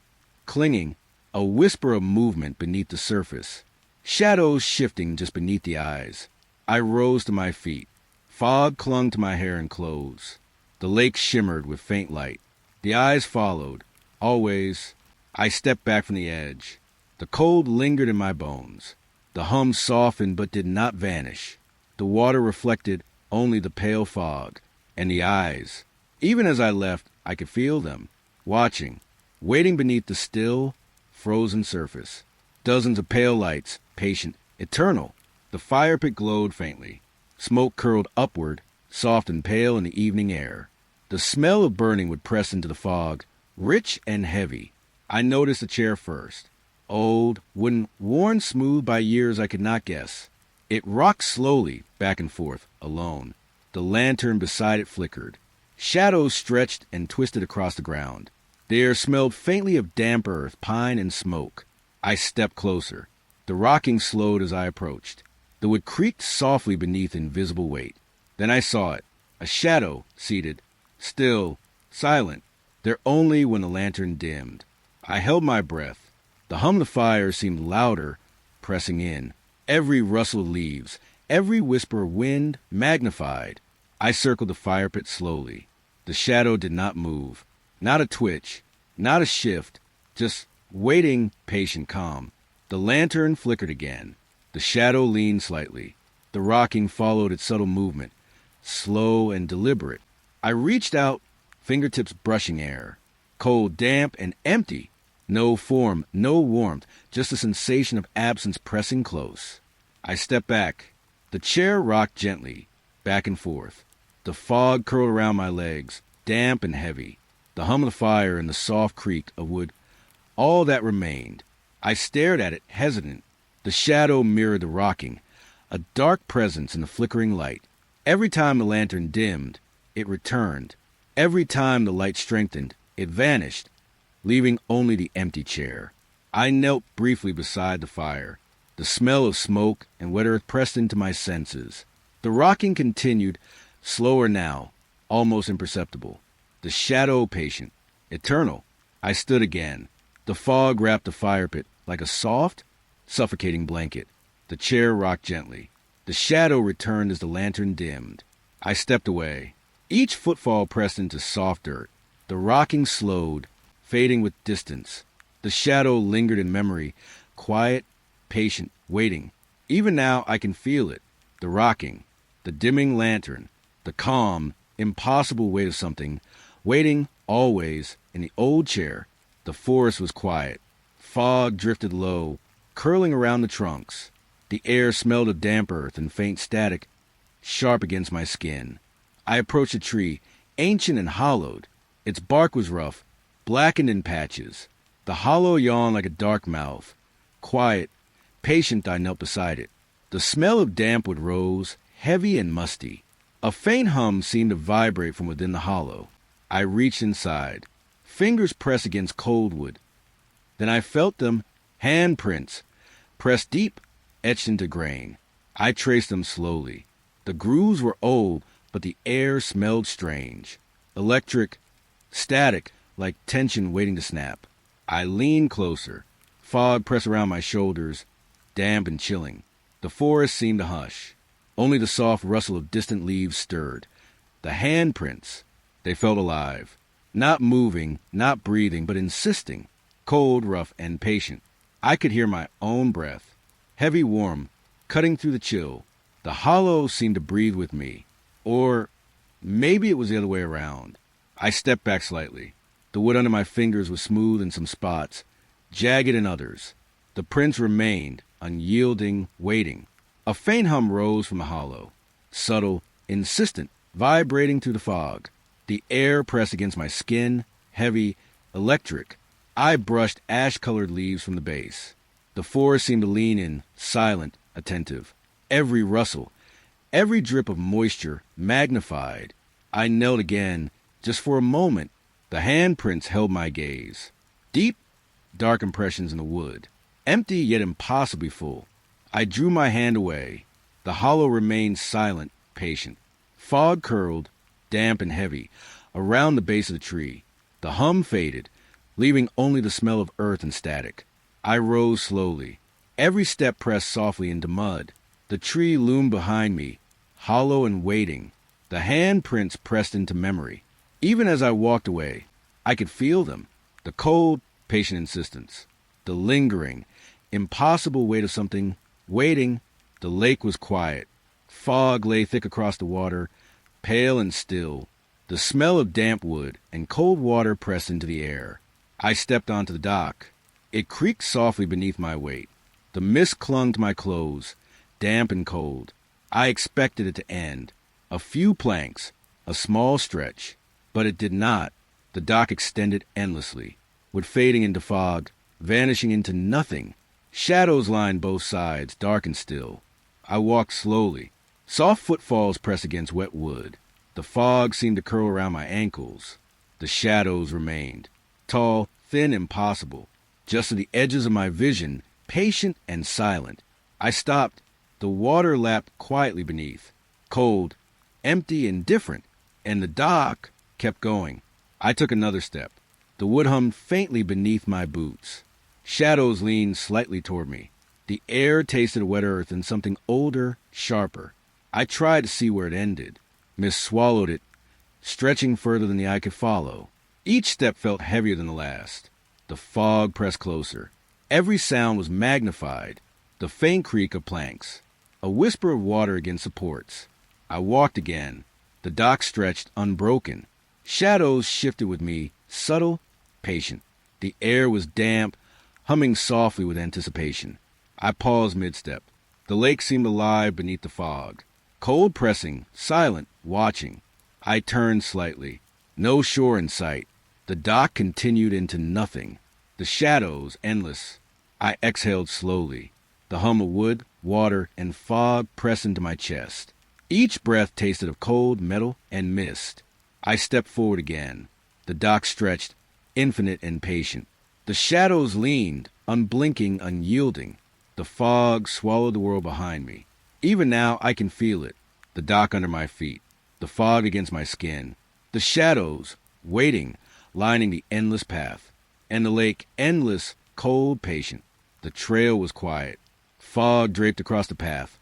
clinging, a whisper of movement beneath the surface. Shadows shifting just beneath the eyes. I rose to my feet. Fog clung to my hair and clothes. The lake shimmered with faint light. The eyes followed. Always, I stepped back from the edge. The cold lingered in my bones. The hum softened but did not vanish. The water reflected only the pale fog. And the eyes. Even as I left, I could feel them, watching, waiting beneath the still, frozen surface. Dozens of pale lights, patient, eternal. The fire pit glowed faintly. Smoke curled upward, soft and pale in the evening air. The smell of burning would press into the fog, rich and heavy. I noticed the chair first. Old, wooden, worn smooth by years I could not guess. It rocked slowly, back and forth, alone. The lantern beside it flickered. Shadows stretched and twisted across the ground. The air smelled faintly of damp earth, pine, and smoke. I stepped closer. The rocking slowed as I approached. The wood creaked softly beneath invisible weight. Then I saw it, a shadow, seated, still, silent, there only when the lantern dimmed. I held my breath. The hum of the fire seemed louder, pressing in. Every rustle of leaves, every whisper of wind, magnified. I circled the fire pit slowly. The shadow did not move. Not a twitch, not a shift, just waiting, patient, calm. The lantern flickered again. The shadow leaned slightly. The rocking followed its subtle movement, slow and deliberate. I reached out, fingertips brushing air. Cold, damp, and empty. No form, no warmth, just a sensation of absence pressing close. I stepped back. The chair rocked gently, back and forth. The fog curled around my legs, damp and heavy. The hum of the fire and the soft creak of wood, all that remained. I stared at it, hesitant. The shadow mirrored the rocking, a dark presence in the flickering light. Every time the lantern dimmed, it returned. Every time the light strengthened, it vanished, leaving only the empty chair. I knelt briefly beside the fire. The smell of smoke and wet earth pressed into my senses. The rocking continued, slower now, almost imperceptible. The shadow patient, eternal. I stood again. The fog wrapped the fire pit like a soft, suffocating blanket. The chair rocked gently. The shadow returned as the lantern dimmed. I stepped away. Each footfall pressed into soft dirt. The rocking slowed, fading with distance. The shadow lingered in memory, quiet, patient, waiting. Even now I can feel it. The rocking, the dimming lantern, the calm, impossible weight of something, waiting, always, in the old chair. The forest was quiet. Fog drifted low, curling around the trunks. The air smelled of damp earth and faint static, sharp against my skin. I approached a tree, ancient and hollowed. Its bark was rough, blackened in patches. The hollow yawned like a dark mouth. Quiet, patient, I knelt beside it. The smell of damp wood rose, heavy and musty. A faint hum seemed to vibrate from within the hollow. I reached inside. Fingers pressed against cold wood. Then I felt them, handprints, pressed deep, etched into grain. I traced them slowly. The grooves were old, but the air smelled strange. Electric, static, like tension waiting to snap. I leaned closer. Fog pressed around my shoulders, damp and chilling. The forest seemed to hush. Only the soft rustle of distant leaves stirred. The handprints, they felt alive. Not moving, not breathing, but insisting. Cold, rough, and patient. I could hear my own breath. Heavy, warm, cutting through the chill. The hollow seemed to breathe with me. Or maybe it was the other way around. I stepped back slightly. The wood under my fingers was smooth in some spots, jagged in others. The prints remained, unyielding, waiting. A faint hum rose from the hollow, subtle, insistent, vibrating through the fog. The air pressed against my skin, heavy, electric. I brushed ash-colored leaves from the base. The forest seemed to lean in, silent, attentive. Every rustle, every drip of moisture, magnified. I knelt again, just for a moment. The handprints held my gaze. Deep, dark impressions in the wood. Empty yet impossibly full. I drew my hand away. The hollow remained silent, patient. Fog curled, damp and heavy, around the base of the tree. The hum faded, leaving only the smell of earth and static. I rose slowly. Every step pressed softly into mud. The tree loomed behind me, hollow and waiting. The handprints pressed into memory. Even as I walked away, I could feel them. The cold, patient insistence. The lingering, impossible weight of something waiting. The lake was quiet. Fog lay thick across the water, pale and still. The smell of damp wood and cold water pressed into the air. I stepped onto the dock. It creaked softly beneath my weight. The mist clung to my clothes, damp and cold. I expected it to end. A few planks, a small stretch. But it did not. The dock extended endlessly, with fading into fog, vanishing into nothing. Shadows lined both sides, dark and still. I walked slowly. Soft footfalls pressed against wet wood. The fog seemed to curl around my ankles. The shadows remained. Tall, thin, impossible. Just at the edges of my vision, patient and silent. I stopped. The water lapped quietly beneath. Cold, empty, and different. And the dock kept going. I took another step. The wood hummed faintly beneath my boots. Shadows leaned slightly toward me. The air tasted of wet earth and something older, sharper. I tried to see where it ended. Mist swallowed it, stretching further than the eye could follow. Each step felt heavier than the last. The fog pressed closer. Every sound was magnified. The faint creak of planks. A whisper of water against supports. I walked again. The dock stretched unbroken. Shadows shifted with me, subtle, patient. The air was damp, humming softly with anticipation. I paused mid-step. The lake seemed alive beneath the fog. Cold pressing, silent, watching. I turned slightly. No shore in sight. The dock continued into nothing. The shadows, endless. I exhaled slowly. The hum of wood, water, and fog pressed into my chest. Each breath tasted of cold, metal, and mist. I stepped forward again. The dock stretched, infinite and patient. The shadows leaned, unblinking, unyielding. The fog swallowed the world behind me. Even now I can feel it. The dock under my feet. The fog against my skin. The shadows, waiting, lining the endless path. And the lake, endless, cold, patient. The trail was quiet. Fog draped across the path.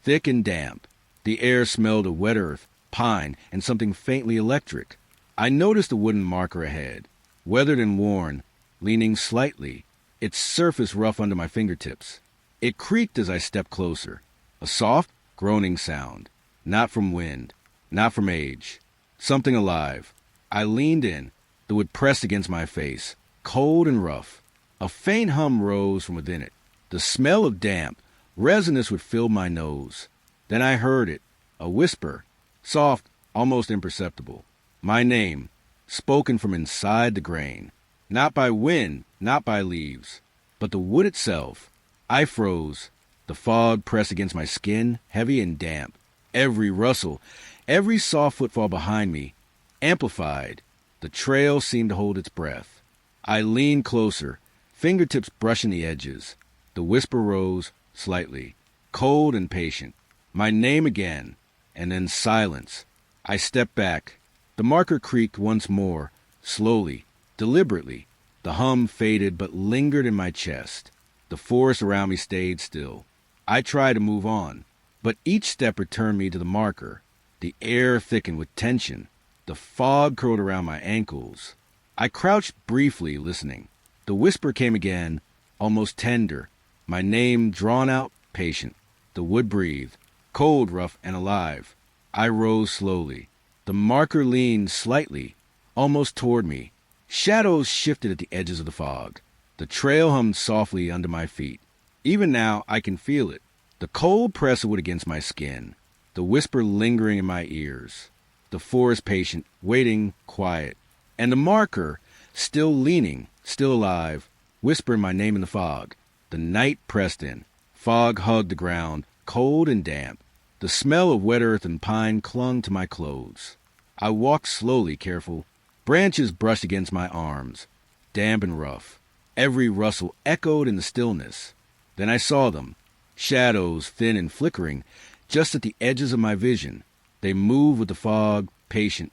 Thick and damp. The air smelled of wet earth, pine, and something faintly electric. I noticed a wooden marker ahead, weathered and worn, leaning slightly, its surface rough under my fingertips. It creaked as I stepped closer. A soft, groaning sound. Not from wind, not from age. Something alive. I leaned in. The wood pressed against my face, cold and rough. A faint hum rose from within it. The smell of damp, resinous would fill my nose. Then I heard it, a whisper, soft, almost imperceptible. My name, spoken from inside the grain. Not by wind, not by leaves, but the wood itself. I froze. The fog pressed against my skin, heavy and damp. Every rustle, every soft footfall behind me, amplified. The trail seemed to hold its breath. I leaned closer, fingertips brushing the edges. The whisper rose, slightly, cold and patient. My name again, and then silence. I stepped back. The marker creaked once more, slowly, deliberately. The hum faded but lingered in my chest. The forest around me stayed still. I tried to move on, but each step returned me to the marker. The air thickened with tension. The fog curled around my ankles. I crouched briefly, listening. The whisper came again, almost tender. My name drawn out, patient. The wood breathed, cold, rough, and alive. I rose slowly. The marker leaned slightly, almost toward me. Shadows shifted at the edges of the fog. The trail hummed softly under my feet. Even now I can feel it. The cold pressed wood against my skin, the whisper lingering in my ears, the forest patient, waiting, quiet, and the marker, still leaning, still alive, whispering my name in the fog. The night pressed in. Fog hugged the ground, cold and damp. The smell of wet earth and pine clung to my clothes. I walked slowly, careful. Branches brushed against my arms, damp and rough. Every rustle echoed in the stillness. Then I saw them, shadows thin and flickering, just at the edges of my vision. They moved with the fog, patient,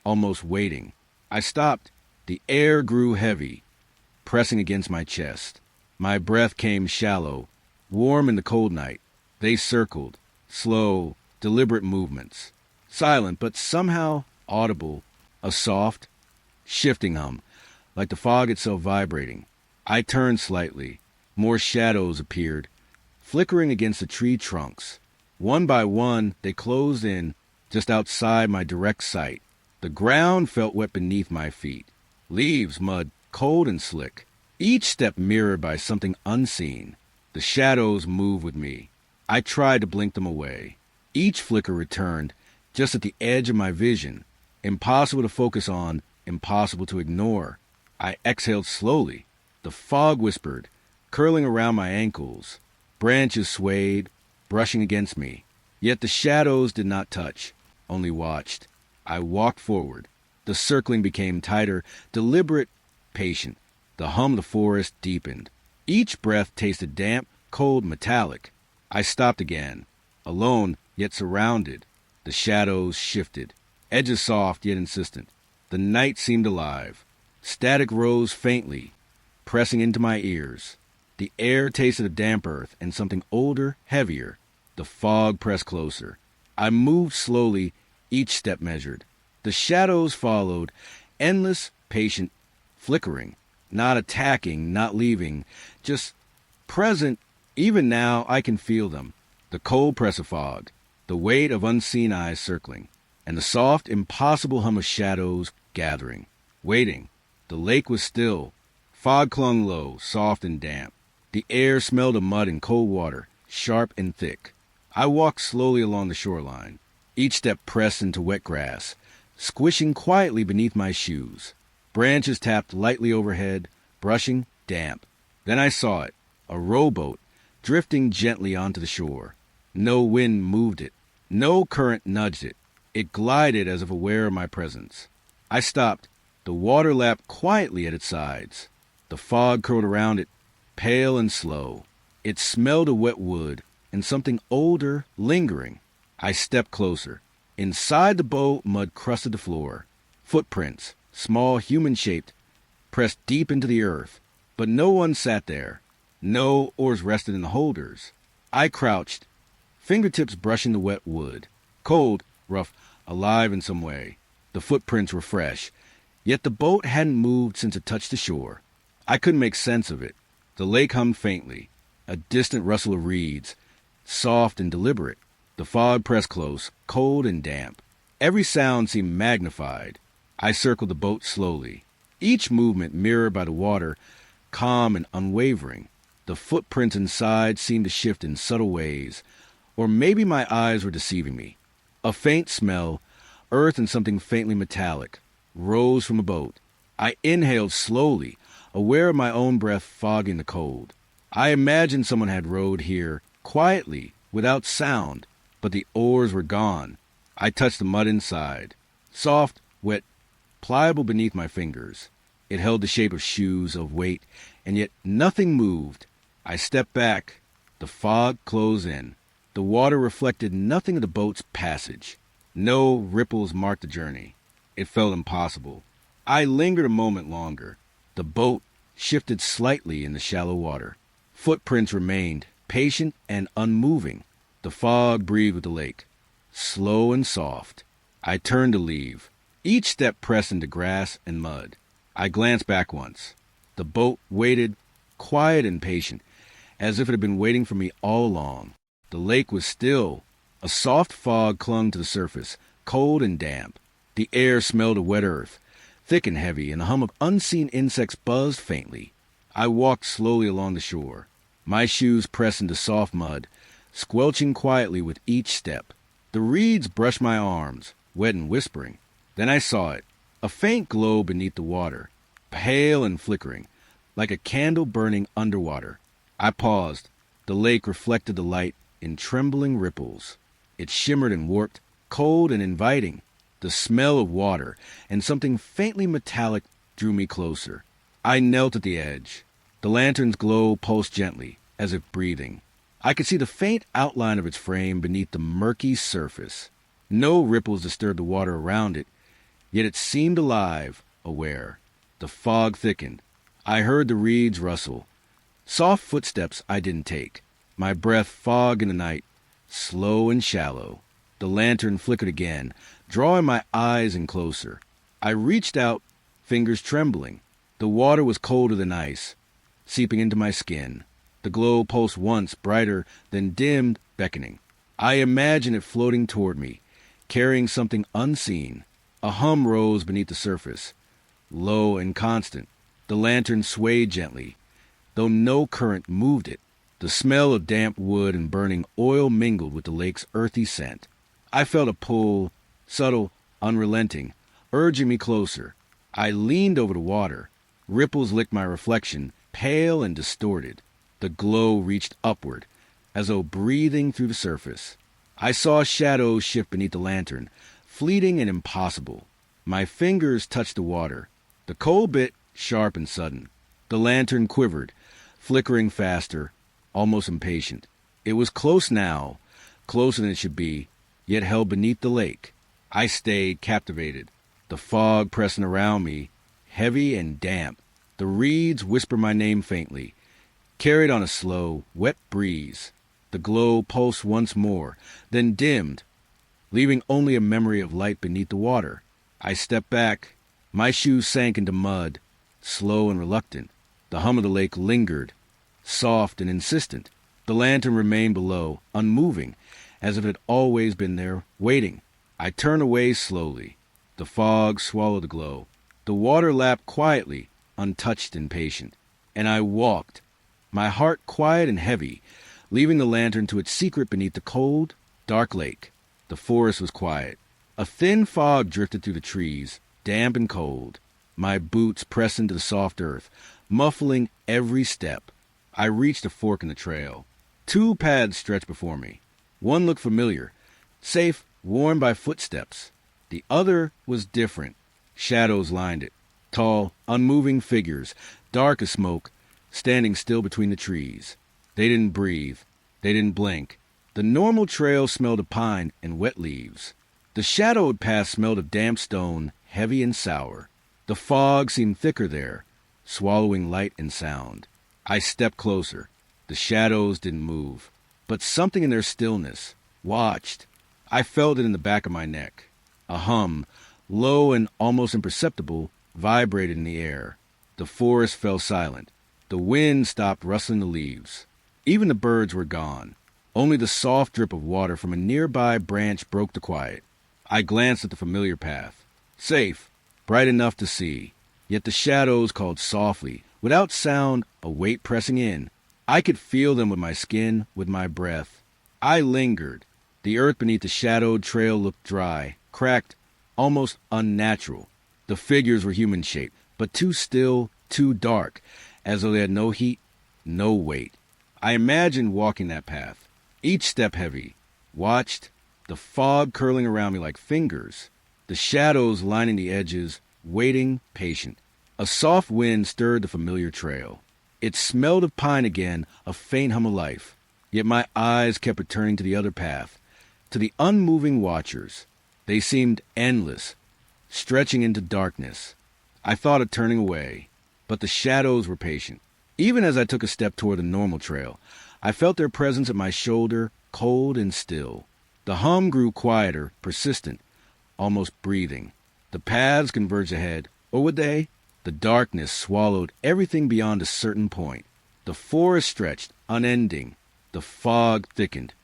almost waiting. I stopped. The air grew heavy, pressing against my chest. My breath came shallow, warm in the cold night. They circled, slow, deliberate movements. Silent, but somehow audible, a soft, shifting hum, like the fog itself vibrating. I turned slightly. More shadows appeared, flickering against the tree trunks. One by one, they closed in, just outside my direct sight. The ground felt wet beneath my feet. Leaves, mud, cold and slick. Each step mirrored by something unseen. The shadows moved with me. I tried to blink them away. Each flicker returned, just at the edge of my vision. Impossible to focus on, impossible to ignore. I exhaled slowly. The fog whispered, curling around my ankles. Branches swayed, brushing against me. Yet the shadows did not touch, only watched. I walked forward. The circling became tighter, deliberate, patient. The hum of the forest deepened. Each breath tasted damp, cold, metallic. I stopped again, alone, yet surrounded. The shadows shifted, edges soft yet insistent. The night seemed alive. Static rose faintly, pressing into my ears. The air tasted of damp earth and something older, heavier. The fog pressed closer. I moved slowly, each step measured. The shadows followed, endless, patient, flickering. Not attacking, not leaving, just present. Even now I can feel them. The cold press of fog, the weight of unseen eyes circling, and the soft, impossible hum of shadows gathering, waiting. The lake was still. Fog clung low, soft and damp. The air smelled of mud and cold water, sharp and thick. I walked slowly along the shoreline. Each step pressed into wet grass, squishing quietly beneath my shoes. Branches tapped lightly overhead, brushing, damp. Then I saw it, a rowboat, drifting gently onto the shore. No wind moved it. No current nudged it. It glided as if aware of my presence. I stopped. The water lapped quietly at its sides. The fog curled around it, pale and slow. It smelled of wet wood and something older lingering. I stepped closer. Inside the boat, mud crusted the floor. Footprints, small, human-shaped, pressed deep into the earth. But no one sat there. No oars rested in the holders. I crouched, fingertips brushing the wet wood. Cold, rough, alive in some way. The footprints were fresh, yet the boat hadn't moved since it touched the shore. I couldn't make sense of it. The lake hummed faintly, a distant rustle of reeds, soft and deliberate. The fog pressed close, cold and damp. Every sound seemed magnified. I circled the boat slowly, each movement mirrored by the water, calm and unwavering. The footprints inside seemed to shift in subtle ways, or maybe my eyes were deceiving me. A faint smell, earth and something faintly metallic, rose from the boat. I inhaled slowly, aware of my own breath fogging the cold. I imagined someone had rowed here, quietly, without sound, but the oars were gone. I touched the mud inside, soft, wet, pliable beneath my fingers. It held the shape of shoes, of weight, and yet nothing moved. I stepped back. The fog closed in. The water reflected nothing of the boat's passage. No ripples marked the journey. It felt impossible. I lingered a moment longer. The boat shifted slightly in the shallow water. Footprints remained, patient and unmoving. The fog breathed with the lake, slow and soft. I turned to leave. Each step pressed into grass and mud. I glanced back once. The boat waited, quiet and patient, as if it had been waiting for me all along. The lake was still. A soft fog clung to the surface, cold and damp. The air smelled of wet earth, thick and heavy, and the hum of unseen insects buzzed faintly. I walked slowly along the shore. My shoes pressed into soft mud, squelching quietly with each step. The reeds brushed my arms, wet and whispering. Then I saw it, a faint glow beneath the water, pale and flickering, like a candle burning underwater. I paused. The lake reflected the light in trembling ripples. It shimmered and warped, cold and inviting. The smell of water and something faintly metallic drew me closer. I knelt at the edge. The lantern's glow pulsed gently, as if breathing. I could see the faint outline of its frame beneath the murky surface. No ripples disturbed the water around it, yet it seemed alive, aware. The fog thickened. I heard the reeds rustle. Soft footsteps I didn't take. My breath fogged in the night, slow and shallow. The lantern flickered again, drawing my eyes in closer. I reached out, fingers trembling. The water was colder than ice, seeping into my skin. The glow pulsed once, brighter, then dimmed, beckoning. I imagined it floating toward me, carrying something unseen. A hum rose beneath the surface, low and constant. The lantern swayed gently, though no current moved it. The smell of damp wood and burning oil mingled with the lake's earthy scent. I felt a pull, subtle, unrelenting, urging me closer. I leaned over the water. Ripples licked my reflection, pale and distorted. The glow reached upward, as though breathing through the surface. I saw shadows shift beneath the lantern, fleeting and impossible. My fingers touched the water, the cold bit sharp and sudden. The lantern quivered, flickering faster, almost impatient. It was close now, closer than it should be, yet held beneath the lake. I stayed captivated, the fog pressing around me, heavy and damp. The reeds whispered my name faintly, carried on a slow, wet breeze. The glow pulsed once more, then dimmed, leaving only a memory of light beneath the water. I stepped back. My shoes sank into mud, slow and reluctant. The hum of the lake lingered, soft and insistent. The lantern remained below, unmoving, as if it had always been there, waiting. I turned away slowly. The fog swallowed the glow. The water lapped quietly, untouched and patient. And I walked, my heart quiet and heavy, leaving the lantern to its secret beneath the cold, dark lake. The forest was quiet. A thin fog drifted through the trees, damp and cold. My boots pressed into the soft earth, muffling every step. I reached a fork in the trail. 2 paths stretched before me. One looked familiar, safe, worn by footsteps. The other was different. Shadows lined it. Tall, unmoving figures, dark as smoke, standing still between the trees. They didn't breathe. They didn't blink. The normal trail smelled of pine and wet leaves. The shadowed path smelled of damp stone, heavy and sour. The fog seemed thicker there, swallowing light and sound. I stepped closer. The shadows didn't move, but something in their stillness watched. I felt it in the back of my neck. A hum, low and almost imperceptible, vibrated in the air. The forest fell silent. The wind stopped rustling the leaves. Even the birds were gone. Only the soft drip of water from a nearby branch broke the quiet. I glanced at the familiar path. Safe, bright enough to see. Yet the shadows called softly, without sound, a weight pressing in. I could feel them with my skin, with my breath. I lingered. The earth beneath the shadowed trail looked dry, cracked, almost unnatural. The figures were human-shaped, but too still, too dark, as though they had no heat, no weight. I imagined walking that path, each step heavy, watched, the fog curling around me like fingers, the shadows lining the edges, waiting, patient. A soft wind stirred the familiar trail. It smelled of pine again, a faint hum of life. Yet my eyes kept returning to the other path, to the unmoving watchers. They seemed endless, stretching into darkness. I thought of turning away, but the shadows were patient. Even as I took a step toward the normal trail, I felt their presence at my shoulder, cold and still. The hum grew quieter, persistent, almost breathing. The paths converged ahead, or would they? The darkness swallowed everything beyond a certain point. The forest stretched, unending. The fog thickened,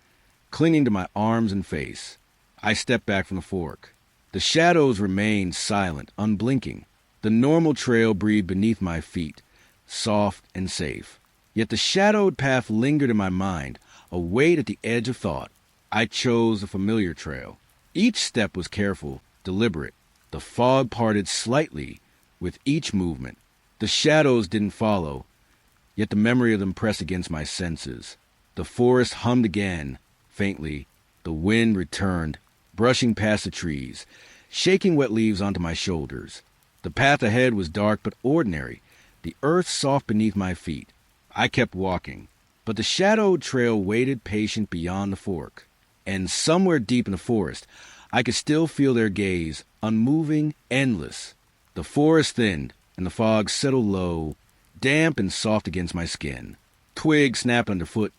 clinging to my arms and face. I stepped back from the fork. The shadows remained silent, unblinking. The normal trail breathed beneath my feet, soft and safe. Yet the shadowed path lingered in my mind, a wait at the edge of thought. I chose a familiar trail. Each step was careful, deliberate. The fog parted slightly with each movement. The shadows didn't follow, yet the memory of them pressed against my senses. The forest hummed again, faintly. The wind returned, brushing past the trees, shaking wet leaves onto my shoulders. The path ahead was dark but ordinary, the earth soft beneath my feet. I kept walking, but the shadowed trail waited patient beyond the fork. And somewhere deep in the forest, I could still feel their gaze, unmoving, endless. The forest thinned, and the fog settled low, damp and soft against my skin. Twigs snapped underfoot,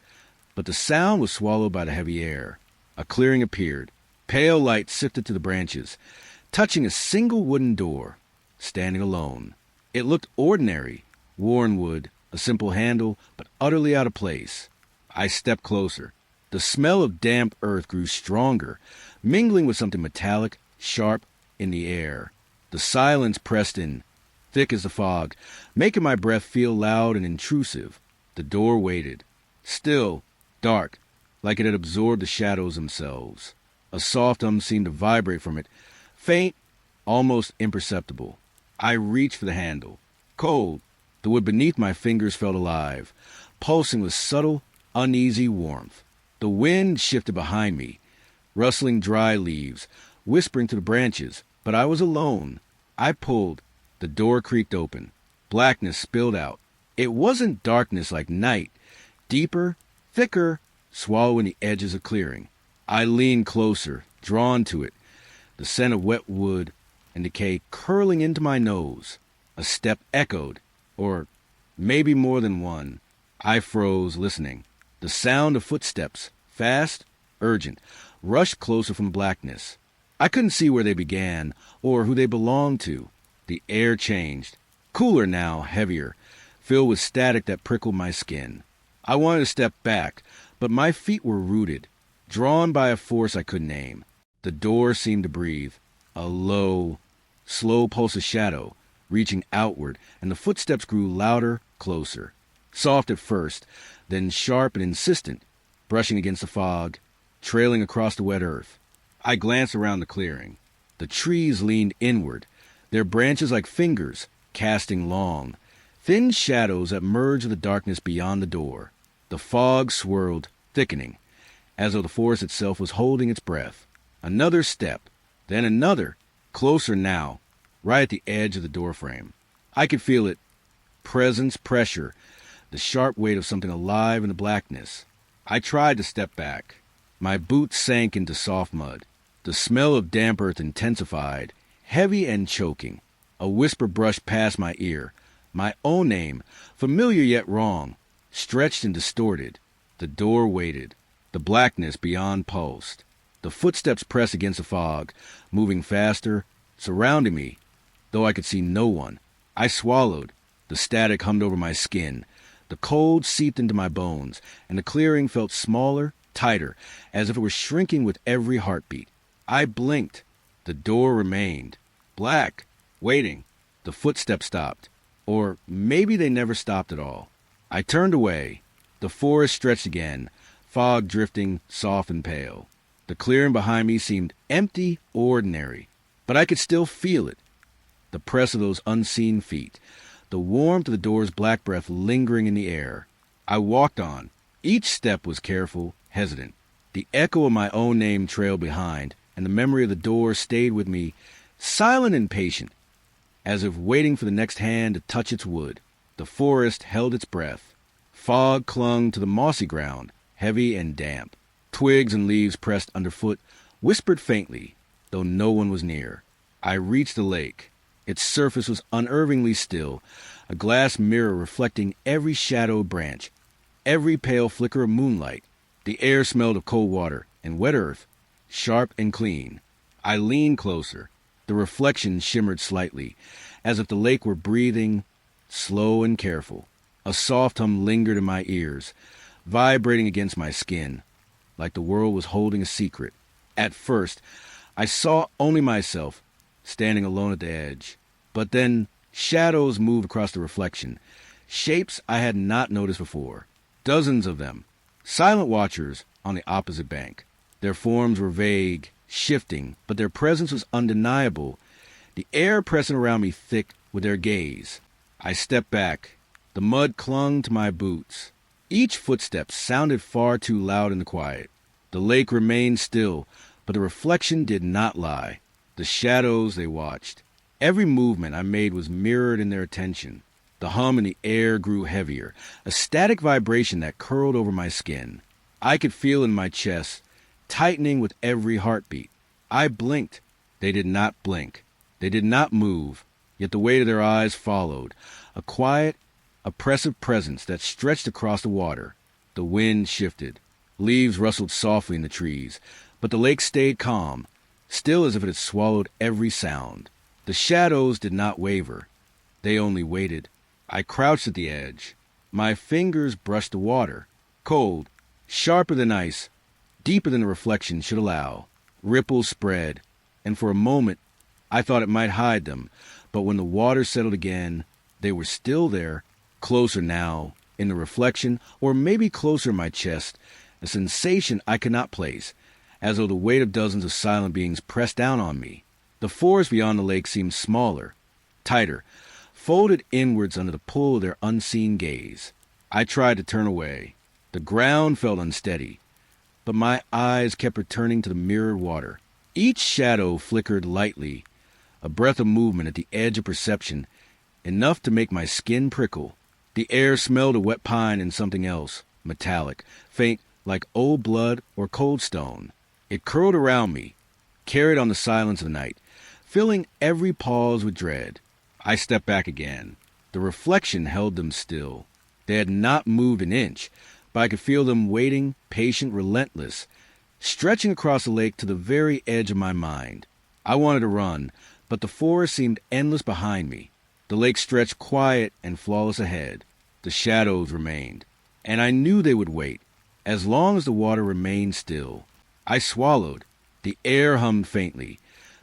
but the sound was swallowed by the heavy air. A clearing appeared. Pale light sifted to the branches, touching a single wooden door, standing alone. It looked ordinary, worn wood, a simple handle, but utterly out of place. I stepped closer. The smell of damp earth grew stronger, mingling with something metallic, sharp, in the air. The silence pressed in, thick as the fog, making my breath feel loud and intrusive. The door waited, still, dark, like it had absorbed the shadows themselves. A soft hum seemed to vibrate from it, faint, almost imperceptible. I reached for the handle. Cold, the wood beneath my fingers felt alive, pulsing with subtle, uneasy warmth. The wind shifted behind me, rustling dry leaves, whispering to the branches, but I was alone. I pulled. The door creaked open. Blackness spilled out. It wasn't darkness like night, deeper, thicker, swallowing the edges of clearing. I leaned closer, drawn to it, the scent of wet wood and decay curling into my nose. A step echoed, or maybe more than one. I froze, listening. The sound of footsteps, fast, urgent, rushed closer from blackness. I couldn't see where they began or who they belonged to. The air changed, cooler now, heavier, filled with static that prickled my skin. I wanted to step back, but my feet were rooted, drawn by a force I couldn't name. The door seemed to breathe, a low, slow pulse of shadow, reaching outward, and the footsteps grew louder, closer. Soft at first, then sharp and insistent, brushing against the fog, trailing across the wet earth. I glanced around the clearing. The trees leaned inward, their branches like fingers, casting long, thin shadows that merged the darkness beyond the door. The fog swirled, thickening, as though the forest itself was holding its breath. Another step, then another, closer now, right at the edge of the doorframe. I could feel it. Presence, pressure, the sharp weight of something alive in the blackness. I tried to step back. My boots sank into soft mud. The smell of damp earth intensified, heavy and choking. A whisper brushed past my ear. My own name, familiar yet wrong, stretched and distorted. The door waited. The blackness beyond pulsed. The footsteps pressed against the fog, moving faster, surrounding me, though I could see no one. I swallowed. The static hummed over my skin. The cold seeped into my bones, and the clearing felt smaller, tighter, as if it were shrinking with every heartbeat. I blinked. The door remained. Black, waiting. The footsteps stopped. Or maybe they never stopped at all. I turned away. The forest stretched again, fog drifting, soft and pale. The clearing behind me seemed empty, ordinary, but I could still feel it. The press of those unseen feet, the warmth of the door's black breath lingering in the air. I walked on. Each step was careful, hesitant. The echo of my own name trailed behind, and the memory of the door stayed with me, silent and patient, as if waiting for the next hand to touch its wood. The forest held its breath. Fog clung to the mossy ground, heavy and damp. Twigs and leaves pressed underfoot, whispered faintly, though no one was near. I reached the lake. Its surface was unnervingly still, a glass mirror reflecting every shadowed branch, every pale flicker of moonlight. The air smelled of cold water and wet earth, sharp and clean. I leaned closer. The reflection shimmered slightly, as if the lake were breathing, slow and careful. A soft hum lingered in my ears, vibrating against my skin, like the world was holding a secret. At first, I saw only myself, standing alone at the edge. But then shadows moved across the reflection, shapes I had not noticed before. Dozens of them, Silent watchers on the opposite bank. Their forms were vague, shifting, but their presence was undeniable, the air pressing around me thick with their gaze. I stepped back. The mud clung to my boots. Each footstep sounded far too loud in the quiet. The lake remained still, but the reflection did not lie. The shadows they watched. Every movement I made was mirrored in their attention. The hum in the air grew heavier, a static vibration that curled over my skin. I could feel in my chest, tightening with every heartbeat. I blinked. They did not blink. They did not move, yet the weight of their eyes followed, a quiet, oppressive presence that stretched across the water. The wind shifted. Leaves rustled softly in the trees, but the lake stayed calm, still as if it had swallowed every sound. The shadows did not waver. They only waited. I crouched at the edge. My fingers brushed the water, cold, sharper than ice, deeper than the reflection should allow. Ripples spread, and for a moment I thought it might hide them, but when the water settled again, they were still there, closer now, in the reflection, or maybe closer in my chest, a sensation I could not place, as though the weight of dozens of silent beings pressed down on me. The forest beyond the lake seemed smaller, tighter, folded inwards under the pull of their unseen gaze. I tried to turn away. The ground felt unsteady, but my eyes kept returning to the mirrored water. Each shadow flickered lightly, a breath of movement at the edge of perception, enough to make my skin prickle. The air smelled of wet pine and something else, metallic, faint like old blood or cold stone. It curled around me, carried on the silence of the night, filling every pause with dread. I stepped back again. The reflection held them still. They had not moved an inch, but I could feel them waiting, patient, relentless, stretching across the lake to the very edge of my mind. I wanted to run, but the forest seemed endless behind me. The lake stretched quiet and flawless ahead. The shadows remained, and I knew they would wait, as long as the water remained still. I swallowed. The air hummed faintly.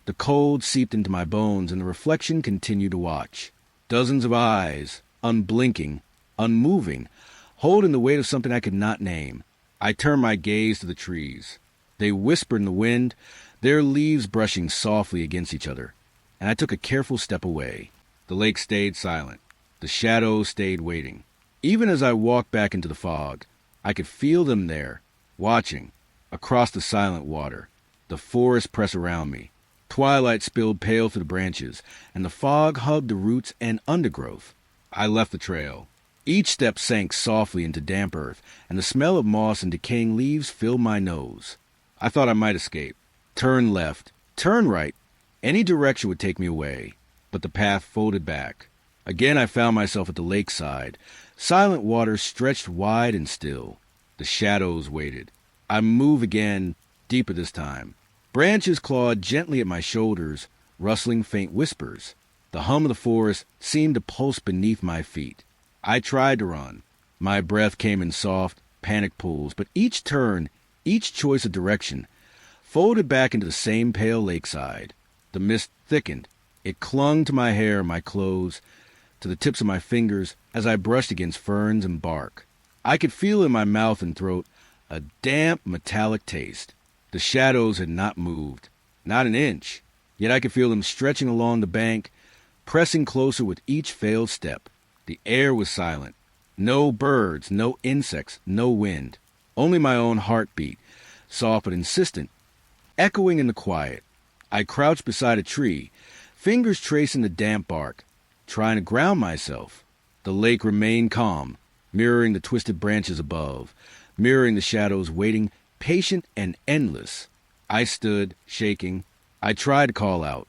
The cold seeped into my bones, and the reflection continued to watch. Dozens of eyes, unblinking, unmoving, holding the weight of something I could not name. I turned my gaze to the trees. They whispered in the wind, their leaves brushing softly against each other, and I took a careful step away. The lake stayed silent. The shadows stayed waiting. Even as I walked back into the fog, I could feel them there, watching, across the silent water. The forest pressed around me. Twilight spilled pale through the branches, and the fog hugged the roots and undergrowth. I left the trail. Each step sank softly into damp earth, and the smell of moss and decaying leaves filled my nose. I thought I might escape. Turn left, turn right. Any direction would take me away. But the path folded back. Again I found myself at the lakeside. Silent water stretched wide and still. The shadows waited. I moved again, deeper this time. Branches clawed gently at my shoulders, rustling faint whispers. The hum of the forest seemed to pulse beneath my feet. I tried to run. My breath came in soft, panic pulls, but each turn, each choice of direction, folded back into the same pale lakeside. The mist thickened. It clung to my hair, my clothes, to the tips of my fingers as I brushed against ferns and bark. I could feel in my mouth and throat a damp, metallic taste. The shadows had not moved, not an inch, yet I could feel them stretching along the bank, pressing closer with each failed step. The air was silent. No birds, no insects, no wind. Only my own heartbeat, soft but insistent, echoing in the quiet. I crouched beside a tree, fingers tracing the damp bark, trying to ground myself. The lake remained calm, mirroring the twisted branches above, mirroring the shadows waiting, patient and endless. I stood, shaking. I tried to call out,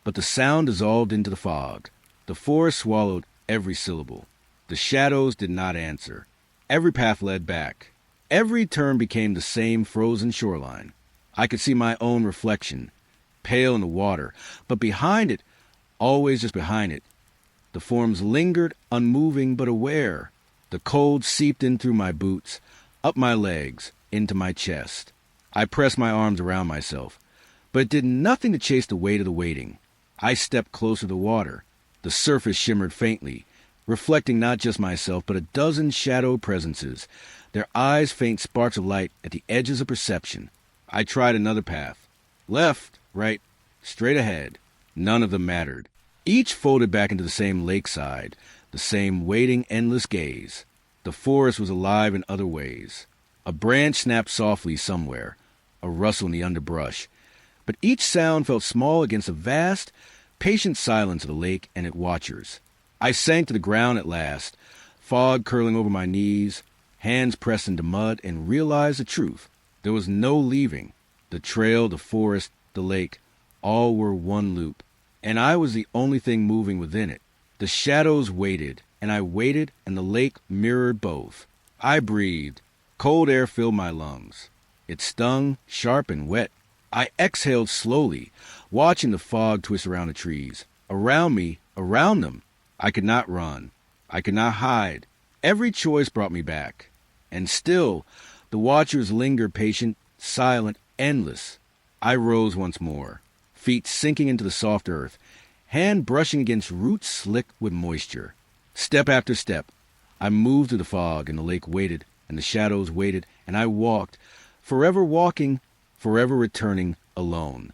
but the sound dissolved into the fog. The forest swallowed every syllable. The shadows did not answer. Every path led back. Every turn became the same frozen shoreline. I could see my own reflection, pale in the water, but behind it, always just behind it, the forms lingered, unmoving but aware. The cold seeped in through my boots, up my legs, into my chest. I pressed my arms around myself, but it did nothing to chase the weight of the waiting. I stepped closer to the water. The surface shimmered faintly, reflecting not just myself, but a dozen shadow presences, their eyes faint sparks of light at the edges of perception. I tried another path. Left, right, straight ahead. None of them mattered. Each folded back into the same lakeside, the same waiting, endless gaze. The forest was alive in other ways. A branch snapped softly somewhere, a rustle in the underbrush. But each sound felt small against the vast, patient silence of the lake and its watchers. I sank to the ground at last, fog curling over my knees, hands pressed into mud, and realized the truth. There was no leaving. The trail, the forest, the lake, all were one loop, and I was the only thing moving within it. The shadows waited, and I waited, and the lake mirrored both. I breathed. Cold air filled my lungs. It stung, sharp and wet. I exhaled slowly, watching the fog twist around the trees. Around me, around them. I could not run. I could not hide. Every choice brought me back. And still, the watchers lingered patient, silent, endless. I rose once more, feet sinking into the soft earth, hand brushing against roots slick with moisture. Step after step, I moved through the fog, and the lake waited, and the shadows waited, and I walked, forever walking, forever returning alone.